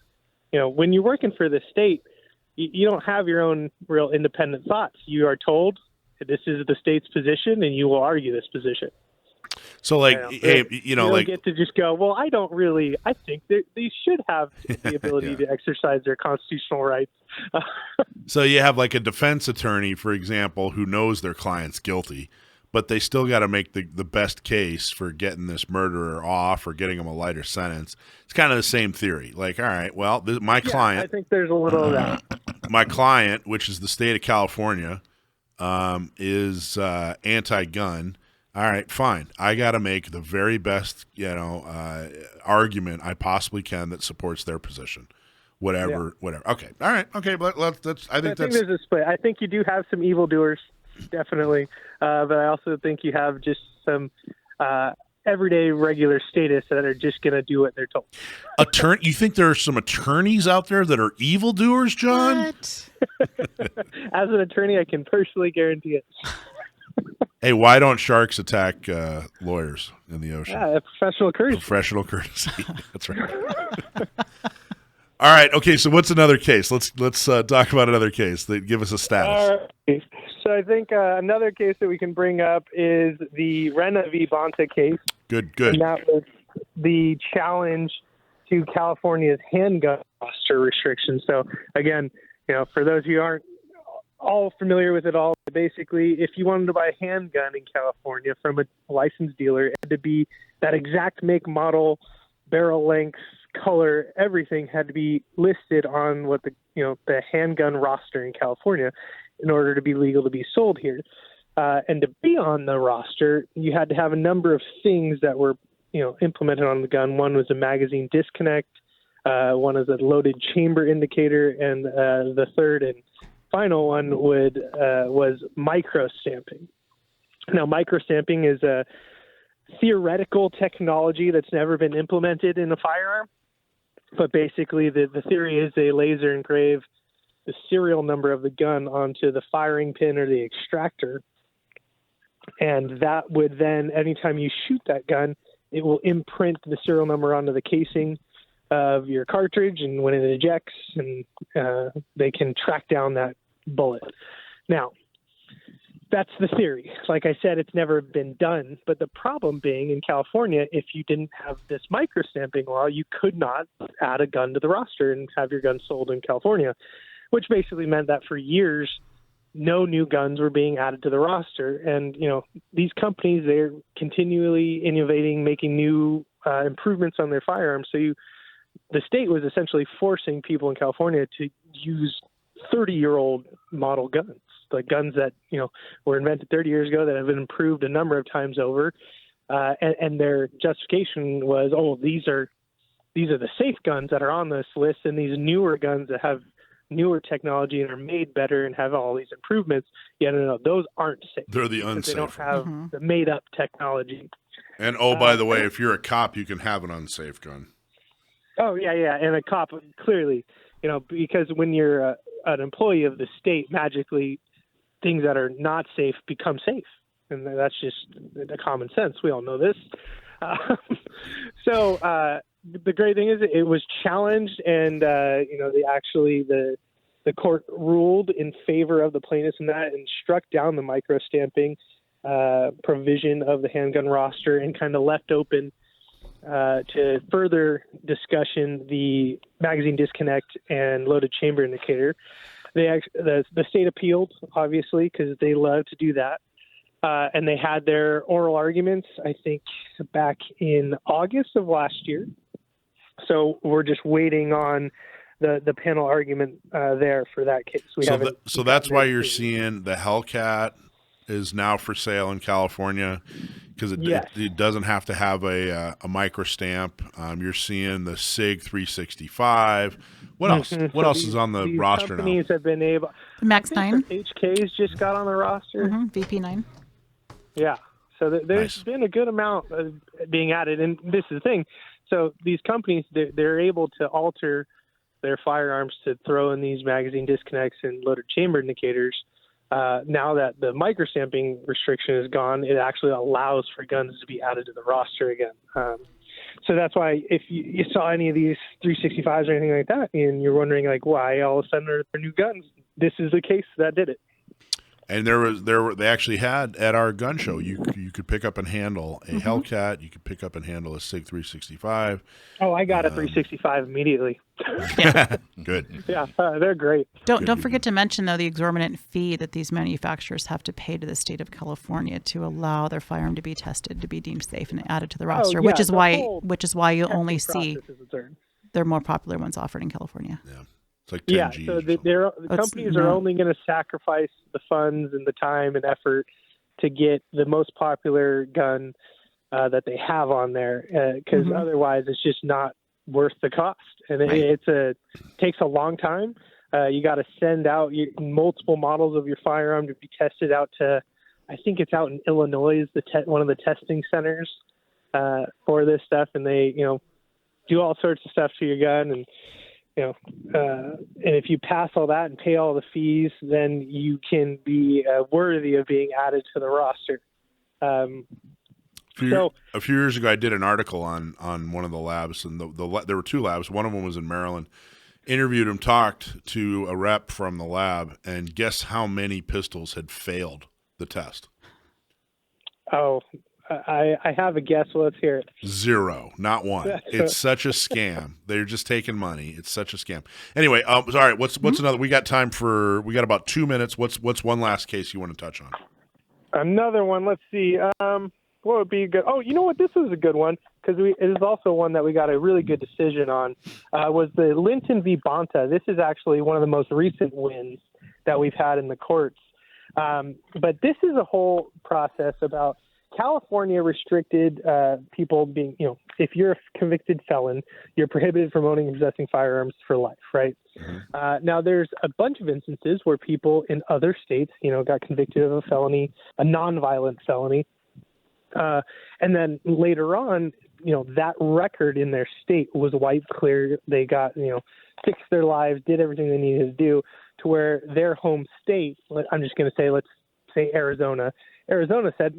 when you're working for the state, you don't have your own real independent thoughts. You are told this is the state's position and you will argue this position. So hey, you don't get to just go, well, I think they should have the ability to exercise their constitutional rights. So you have like a defense attorney, for example, who knows their client's guilty, but they still got to make the best case for getting this murderer off or getting him a lighter sentence. It's kind of the same theory. Like, all right, well, my client. I think there's a little of that. My client, which is the state of California, is anti-gun. All right, fine. I got to make the very best, argument I possibly can that supports their position. Whatever. Okay. All right. Okay. But I think there's a split. I think you do have some evildoers, definitely. But I also think you have just some everyday regular statists that are just going to do what they're told. You think there are some attorneys out there that are evildoers, John? What? As an attorney, I can personally guarantee it. Hey, why don't sharks attack lawyers in the ocean? Yeah, professional courtesy. Professional courtesy. That's right. All right. Okay. So what's another case? Let's talk about another case. Give us a status. So I think another case that we can bring up is the Rena v. Bonta case. Good. And that was the challenge to California's handgun roster restrictions. So again, for those who aren't all familiar with it all, basically, if you wanted to buy a handgun in California from a licensed dealer, it had to be that exact make, model, barrel length, color, everything had to be listed on what the handgun roster in California in order to be legal to be sold here. And to be on the roster, you had to have a number of things that were implemented on the gun. One was a magazine disconnect, one is a loaded chamber indicator, and the third and final one was micro-stamping. Now, micro-stamping is a theoretical technology that's never been implemented in a firearm, but basically the theory is they laser engrave the serial number of the gun onto the firing pin or the extractor, and that would then, anytime you shoot that gun, it will imprint the serial number onto the casing of your cartridge, and when it ejects, and they can track down that bullet. Now, that's the theory. Like I said, it's never been done. But the problem being in California, if you didn't have this micro-stamping law, you could not add a gun to the roster and have your gun sold in California, which basically meant that for years, no new guns were being added to the roster. And, these companies, they're continually innovating, making new improvements on their firearms. So the state was essentially forcing people in California to use 30-year-old model guns, like guns that were invented 30 years ago that have been improved a number of times over, and their justification was, these are the safe guns that are on this list, and these newer guns that have newer technology and are made better and have all these improvements. No, those aren't safe. They're the unsafe. They don't have the made-up technology. And by the way, if you're a cop, you can have an unsafe gun. Oh yeah, and a cop clearly, because when you're an employee of the state, magically things that are not safe become safe. and that's just the common sense. We all know this. So the great thing is it was challenged, and the court ruled in favor of the plaintiffs in that and struck down the micro-stamping provision of the handgun roster and kind of left open to further discussion the magazine disconnect and loaded chamber indicator. The state appealed, obviously, because they love to do that. And they had their oral arguments, I think, back in August of last year. So we're just waiting on the panel argument there for that case. So that's why you're seeing the Hellcat is now for sale in California, because it doesn't have to have a micro stamp. You're seeing the SIG 365. What else? What else is on the roster now? Companies have been able. Max 9. HK's just got on the roster. VP 9. Yeah. So there's been a good amount being added, and this is the thing. So these companies, they're able to alter their firearms to throw in these magazine disconnects and loaded chamber indicators. Now that the micro-stamping restriction is gone, it actually allows for guns to be added to the roster again. So that's why if you saw any of these 365s or anything like that, and you're wondering like why all of a sudden are there new guns, this is the case that did it. And they actually had at our gun show, you could pick up and handle a Hellcat, you could pick up and handle a SIG 365. Oh, I got a 365 immediately. Good. Yeah, they're great. Don't forget to mention though the exorbitant fee that these manufacturers have to pay to the state of California to allow their firearm to be tested to be deemed safe and added to the roster, which is why you only see their more popular ones offered in California. Yeah. Like 10 Gs so the companies are only going to sacrifice the funds and the time and effort to get the most popular gun that they have on there, because otherwise it's just not worth the cost. And it takes a long time. You got to send out multiple models of your firearm to be tested out to, I think it's out in Illinois, one of the testing centers for this stuff, and they do all sorts of stuff to your gun and. And if you pass all that and pay all the fees, then you can be worthy of being added to the roster. A few years ago, I did an article on one of the labs, and there were two labs. One of them was in Maryland. Interviewed him, talked to a rep from the lab, and guess how many pistols had failed the test? Oh, I have a guess. Well, let's hear it. 0, not one. It's such a scam. They're just taking money. It's such a scam. Anyway, sorry. What's another? We got about 2 minutes. What's one last case you want to touch on? Another one. Let's see. What would be good? Oh, you know what? This is a good one because it is also one that we got a really good decision on. Was the Linton v. Bonta. This is actually one of the most recent wins that we've had in the courts. But this is a whole process about. California restricted people being, if you're a convicted felon, you're prohibited from owning and possessing firearms for life, right? Now, there's a bunch of instances where people in other states, got convicted of a felony, a nonviolent felony, and then later on, that record in their state was wiped clear. They got, fixed their lives, did everything they needed to do to where their home state, I'm just going to say, let's say Arizona said,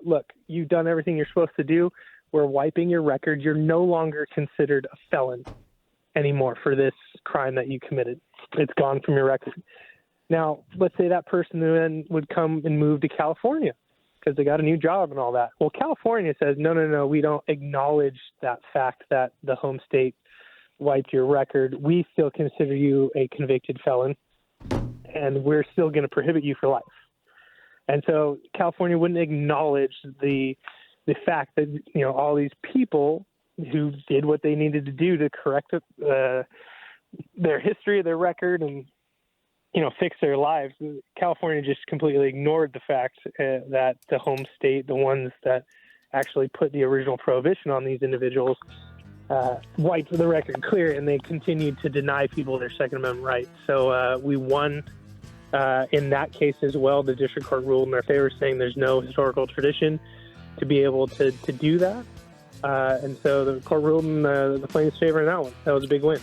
look, you've done everything you're supposed to do. We're wiping your record. You're no longer considered a felon anymore for this crime that you committed. It's gone from your record. Now, let's say that person then would come and move to California because they got a new job and all that. Well, California says, no, we don't acknowledge that fact that the home state wiped your record. We still consider you a convicted felon, and we're still going to prohibit you for life. And so California wouldn't acknowledge the fact that, all these people who did what they needed to do to correct their history, their record, and, fix their lives. California just completely ignored the fact that the home state, the ones that actually put the original prohibition on these individuals, wiped the record clear, and they continued to deny people their Second Amendment rights. So we won. In that case as well, the district court ruled in their favor, saying there's no historical tradition to be able to do that. And so the court ruled in the plaintiff's favor in that one. That was a big win.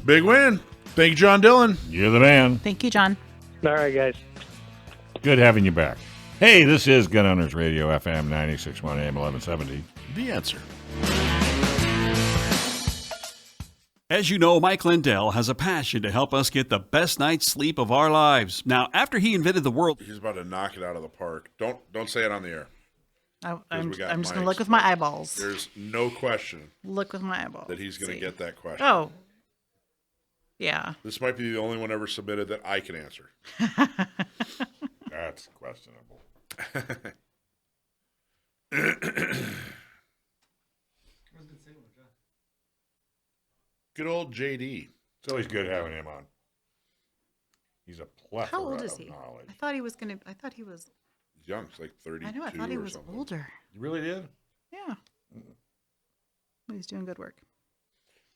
Big win. Thank you, John Dillon. You're the man. Thank you, John. All right, guys. Good having you back. Hey, this is Gun Owners Radio, FM 96.1 AM 1170. The Answer. As you know, Mike Lindell has a passion to help us get the best night's sleep of our lives. Now, after he invented the world... He's about to knock it out of the park. Don't say it on the air. I'm just going to look with my eyeballs. There's no question. Look with my eyeballs. That he's going to get that question. Oh. Yeah. This might be the only one ever submitted that I can answer. That's questionable. Good old JD. It's always good having him on. He's a plethora How old is he? of knowledge. I thought he was He's young. He's like 32. I know. I thought he was something. older. You really did? Yeah. He's doing good work.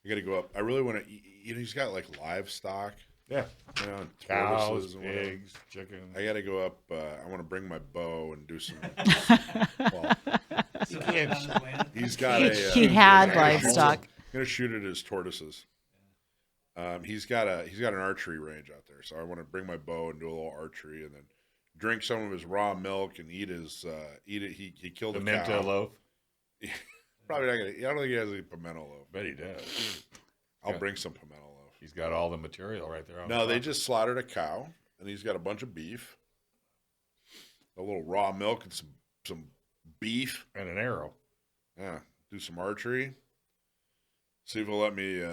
I got to go up. I really want to. He's got like livestock. Yeah. Cows, pigs, chickens. I got to go up. I want to bring my bow and do some. He can't. He's got He had livestock. I'm gonna shoot at his tortoises. He's got an archery range out there, so I want to bring my bow and do a little archery, and then drink some of his raw milk and eat it. He killed a pimento cow. loaf. Probably not gonna. I don't think he has any pimento loaf. Bet he does. I'll bring some pimento loaf. He's got all the material right there. No, they just slaughtered a cow, and he's got a bunch of beef, a little raw milk, and some beef, and an arrow. Yeah, do some archery. See if he'll let me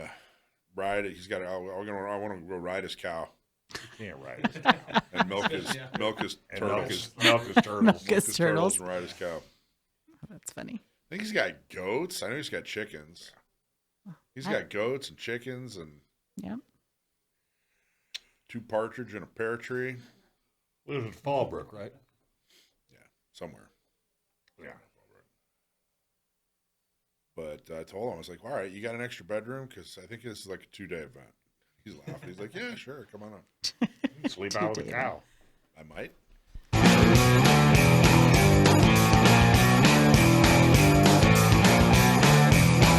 ride it. He's got. I want to go ride his cow. You can't ride his cow. And milk his turtles. Milk his turtles. Milk his turtles and ride his cow. That's funny. I think he's got goats. I know he's got chickens. He's got goats and chickens and 2 partridge and a pear tree. Lives in Fallbrook, right? Yeah, somewhere. Yeah. But I told him, I was like, all right, you got an extra bedroom? Because I think this is like a 2-day event. He's laughing. He's like, yeah, sure, come on up. Sleep out with a cow. I might.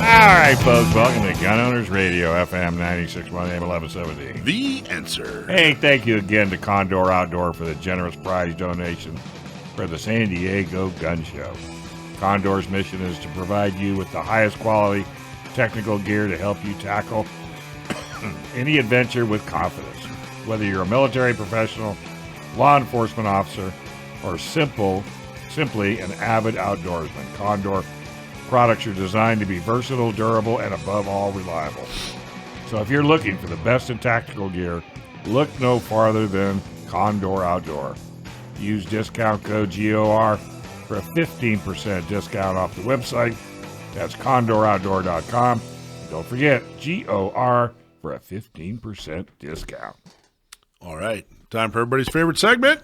All right, folks, welcome to Gun Owners Radio, FM 96.1 AM 1170. The Answer. Hey, thank you again to Condor Outdoor for the generous prize donation for the San Diego Gun Show. Condor's mission is to provide you with the highest quality technical gear to help you tackle any adventure with confidence. Whether you're a military professional, law enforcement officer, or simply an avid outdoorsman, Condor products are designed to be versatile, durable, and above all, reliable. So if you're looking for the best in tactical gear, look no farther than Condor Outdoor. Use discount code GOR for a 15% discount off the website. That's CondorOutdoor.com. And don't forget, GOR for a 15% discount. All right. Time for everybody's favorite segment.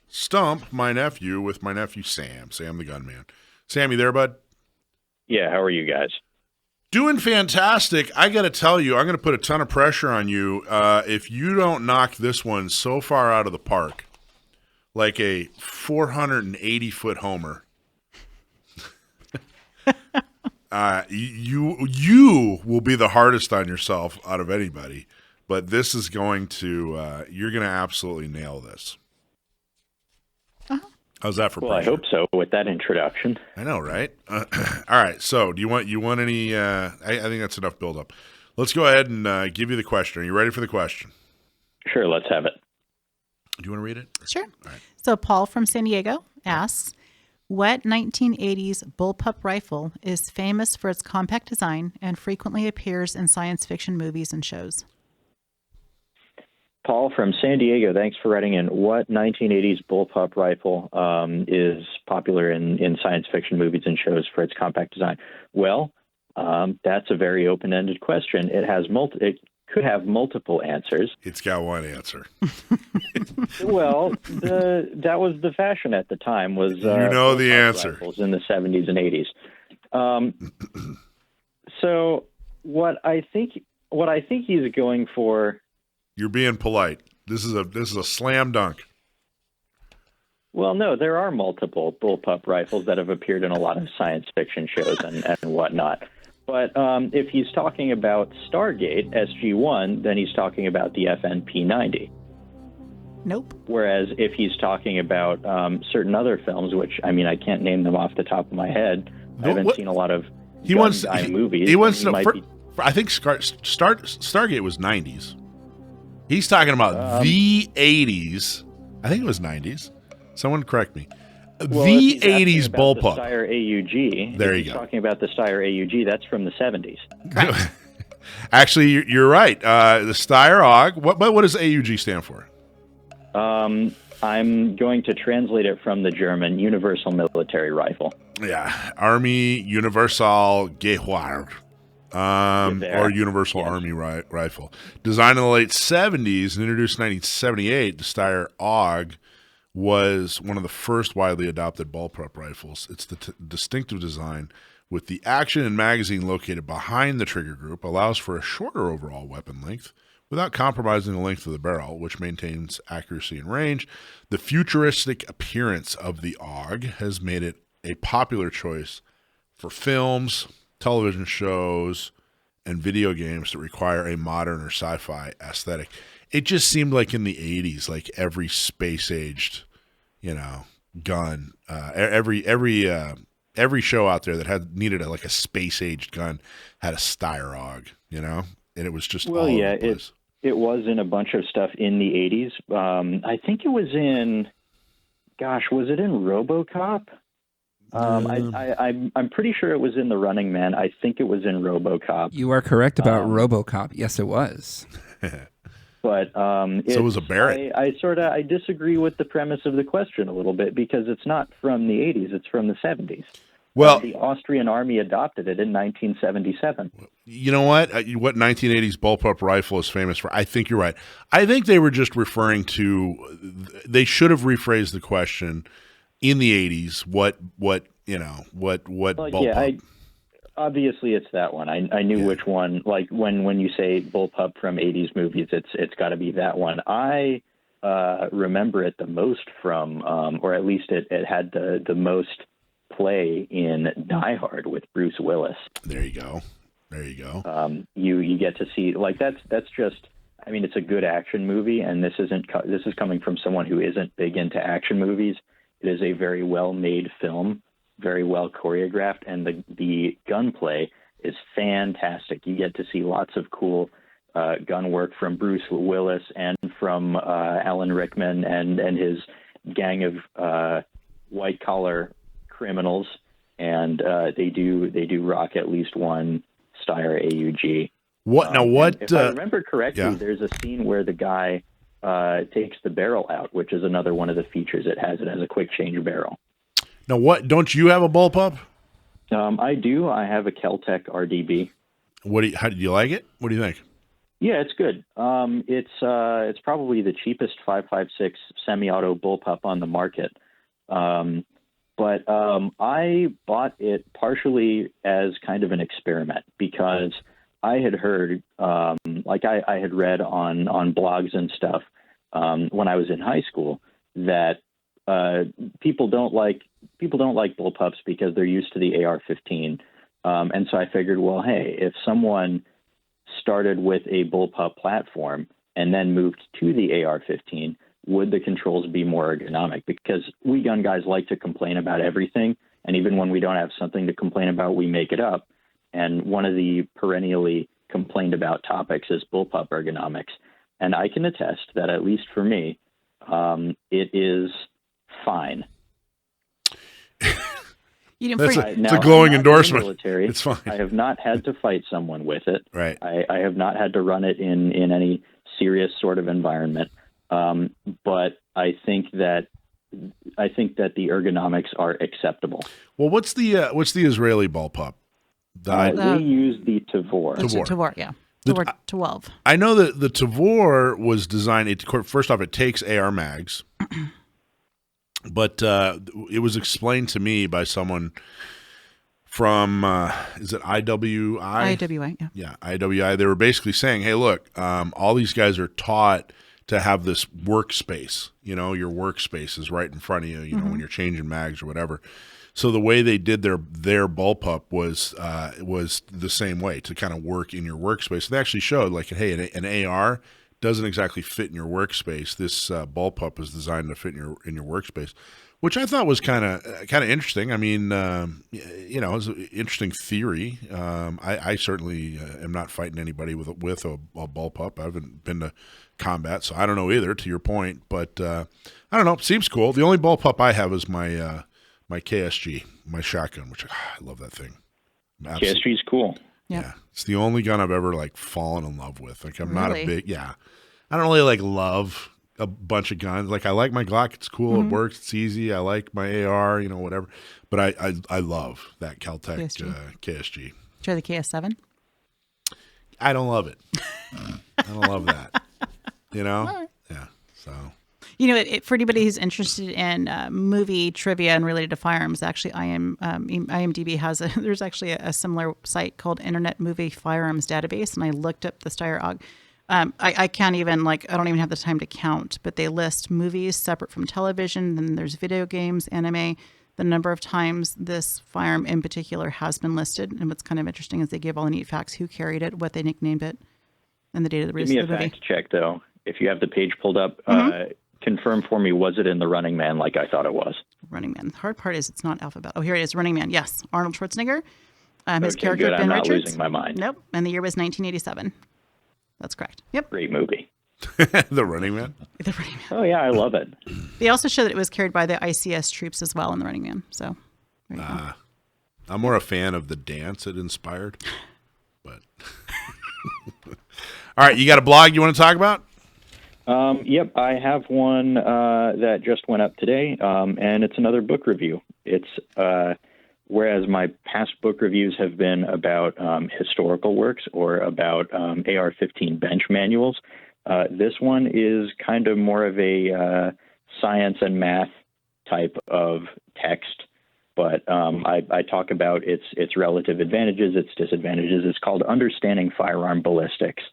Stump My Nephew with my nephew Sam the gunman. Sam, you there, bud? Yeah, how are you guys? Doing fantastic. I got to tell you, I'm going to put a ton of pressure on you if you don't knock this one so far out of the park, like a 480-foot homer. You will be the hardest on yourself out of anybody, but this is going to you're going to absolutely nail this. How's that for pressure? I hope so with that introduction. I know, right? All right. So do you want any I think that's enough build up. Let's go ahead and give you the question. Are you ready for the question? Sure, let's have it. Do you want to read it? Sure. All right. So Paul from San Diego asks, what 1980s bullpup rifle is famous for its compact design and frequently appears in science fiction movies and shows? Paul from San Diego, thanks for writing in. What 1980s bullpup rifle is popular in science fiction movies and shows for its compact design? Well, that's a very open-ended question. It could have multiple answers. It's got one answer. Well, that was the fashion at the time. Was the answer rifles in the 70s and 80s. So what I think he's going for. You're being polite. This is a slam dunk. Well, no, there are multiple bullpup rifles that have appeared in a lot of science fiction shows and whatnot. But if he's talking about Stargate SG-1, then he's talking about the FNP-90. Nope. Whereas if he's talking about certain other films, which I mean I can't name them off the top of my head. I haven't seen a lot of movies. He wants to. I think Stargate was 90s. He's talking about the 80s. I think it was 90s. Someone correct me. The 80s bullpup. The Steyr AUG. There you go. Talking about the Steyr AUG, that's from the 70s. Actually, you're right. The Steyr AUG. What does AUG stand for? I'm going to translate it from the German Universal Military Rifle. Yeah, Army Universal Gewehr. Or Universal Army Rifle. Designed in the late 70s and introduced in 1978, the Steyr AUG was one of the first widely adopted bullpup rifles. Its distinctive design, with the action and magazine located behind the trigger group, allows for a shorter overall weapon length without compromising the length of the barrel, which maintains accuracy and range. The futuristic appearance of the AUG has made it a popular choice for films, television shows, and video games that require a modern or sci-fi aesthetic. It just seemed like in the 80s, like every space-aged, gun, every show out there that needed a space-aged gun had a Steyr AUG, and it was just all over the place. It was in a bunch of stuff in the 80s. I think it was in, was it in RoboCop? I'm pretty sure it was in The Running Man. I think it was in RoboCop. You are correct about RoboCop. Yes, it was. But so it was a Barrett. I disagree with the premise of the question a little bit because it's not from the 80s; it's from the 70s. Well, the Austrian Army adopted it in 1977. You know what? What 1980s bullpup rifle is famous for? I think you're right. I think they were just referring to. They should have rephrased the question. In the 80s, what bullpup? Yeah, obviously it's that one. I knew which one. Like when you say bullpup from 80s movies, it's got to be that one. I remember it the most from, or at least it had the most play in Die Hard with Bruce Willis. There you go. You get to see that's just. I mean, it's a good action movie, and this is coming from someone who isn't big into action movies. It is a very well-made film, very well choreographed, and the gunplay is fantastic. You get to see lots of cool gun work from Bruce Willis and from Alan Rickman and his gang of white-collar criminals, and they do rock at least one Steyr AUG. If I remember correctly, there's a scene where the guy takes the barrel out, which is another one of the features it has. It has a quick change barrel. Now, don't you have a bullpup? I do. I have a Kel-Tec RDB. How do you like it? What do you think? Yeah, it's good. It's probably the cheapest 5.56 semi-auto bullpup on the market. But I bought it partially as kind of an experiment because I had heard, I had read on blogs and stuff when I was in high school that people don't like bullpups because they're used to the AR-15, and so I figured, well, hey, if someone started with a bullpup platform and then moved to the AR-15, would the controls be more ergonomic? Because we gun guys like to complain about everything, and even when we don't have something to complain about, we make it up. And one of the perennially complained about topics is bullpup ergonomics. And I can attest that, at least for me, it is fine. It's a glowing endorsement. Military, it's fine. I have not had to fight someone with it. Right. I have not had to run it in any serious sort of environment. But I think that the ergonomics are acceptable. Well, what's the Israeli bullpup? We use the Tavor. Tavor, yeah. Tavor 12. I know that the Tavor was designed. First off, it takes AR mags, but it was explained to me by someone from is it IWI? IWI, yeah. Yeah, IWI. They were basically saying, "Hey, look, all these guys are taught to have this workspace. Your workspace is right in front of you. You know, when you're changing mags or whatever." So the way they did their bullpup was the same way, to kind of work in your workspace. They actually showed, like, hey, an AR doesn't exactly fit in your workspace. This bullpup is designed to fit in your workspace, which I thought was kind of interesting. I mean, it's an interesting theory. I certainly am not fighting anybody with a bullpup. I haven't been to combat, so I don't know either. To your point, but I don't know. Seems cool. The only bullpup I have is my my KSG, my shotgun, which I love that thing. KSG is cool. Yeah, it's the only gun I've ever like fallen in love with. Like I'm not a big I don't really like love a bunch of guns. Like I like my Glock, it's cool, it works, it's easy. I like my AR, whatever. But I love that Caltech KSG. Try the KS7. I don't love it. I don't love that. Yeah. So. For anybody who's interested in movie trivia and related to firearms, actually, IMDb has there's actually a similar site called Internet Movie Firearms Database, and I looked up the STUMP. I can't even I don't even have the time to count, but they list movies separate from television. Then there's video games, anime. The number of times this firearm in particular has been listed, and what's kind of interesting is they give all the neat facts: who carried it, what they nicknamed it, and the date of the release of the movie. Give me a fact check, though. If you have the page pulled up, confirm for me, was it in The Running Man like I thought it was? Running Man. The hard part is it's not alphabet. Oh, here it is, Running Man. Yes, Arnold Schwarzenegger. His character, good. Ben I'm not Richards. losing my mind. Nope, and the year was 1987. That's correct. Yep. Great movie. The Running Man? The Running Man. Oh, yeah, I love it. They also show that it was carried by the ICS troops as well in The Running Man. So, there you go. I'm more a fan of the dance it inspired. But all right, you got a blog you want to talk about? Yep, I have one that just went up today, and it's another book review. It's whereas my past book reviews have been about historical works or about AR-15 bench manuals, this one is kind of more of a science and math type of text, but I talk about its relative advantages, its disadvantages. It's called Understanding Firearm Ballistics.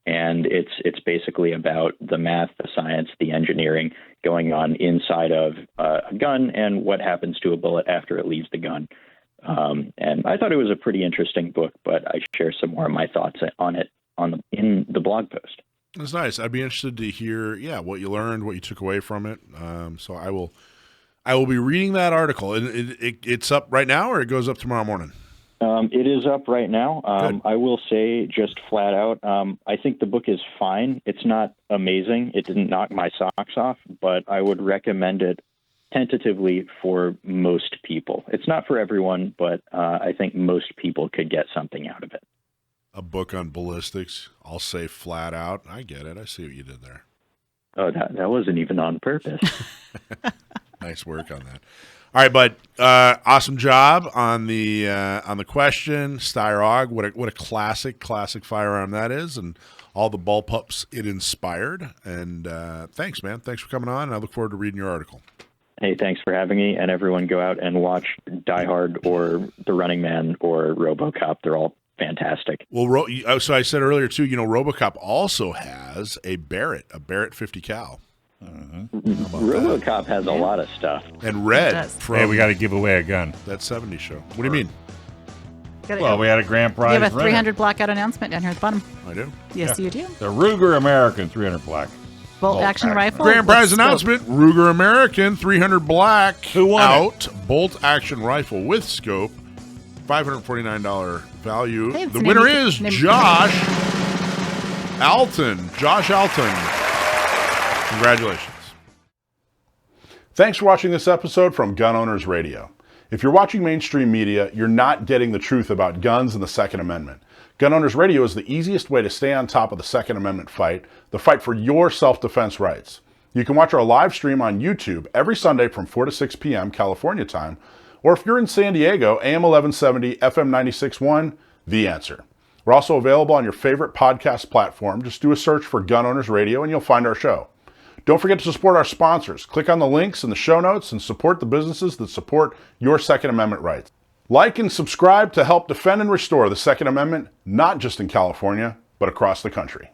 And it's basically about the math, the science, the engineering going on inside of a gun and what happens to a bullet after it leaves the gun. And I thought it was a pretty interesting book, but I share some more of my thoughts on it in the blog post. That's nice. I'd be interested to hear, what you learned, what you took away from it. So I will be reading that article. It's up right now, or it goes up tomorrow morning? It is up right now. I will say just flat out, I think the book is fine. It's not amazing. It didn't knock my socks off, but I would recommend it tentatively for most people. It's not for everyone, but I think most people could get something out of it. A book on ballistics. I'll say flat out. I get it. I see what you did there. Oh, that wasn't even on purpose. Nice work on that. All right, bud. Awesome job on the question. Steyr-AUG, what a classic firearm that is, and all the bullpups it inspired. And thanks, man. Thanks for coming on. And I look forward to reading your article. Hey, thanks for having me. And everyone, go out and watch Die Hard or The Running Man or RoboCop. They're all fantastic. Well, so I said earlier too. RoboCop also has a Barrett 50 cal. RoboCop has a lot of stuff. And Red. Hey, we got to give away a gun. That 70s show. What do you mean? Well, we had a grand prize. You have a 300 blackout announcement down here at the bottom. I do. Yes, you do. The Ruger American 300 black. Bolt action rifle. Grand prize announcement. Ruger American 300 black. Who won out bolt action rifle with scope. $549 value. Hey, the winner is Josh Alton. Josh Alton. Congratulations. Thanks for watching this episode from Gun Owners Radio. If you're watching mainstream media, you're not getting the truth about guns and the Second Amendment. Gun Owners Radio is the easiest way to stay on top of the Second Amendment fight, the fight for your self-defense rights. You can watch our live stream on YouTube every Sunday from 4 to 6 p.m. California time, or if you're in San Diego, AM 1170, FM 96.1, The Answer. We're also available on your favorite podcast platform. Just do a search for Gun Owners Radio and you'll find our show. Don't forget to support our sponsors. Click on the links in the show notes and support the businesses that support your Second Amendment rights. Like and subscribe to help defend and restore the Second Amendment, not just in California, but across the country.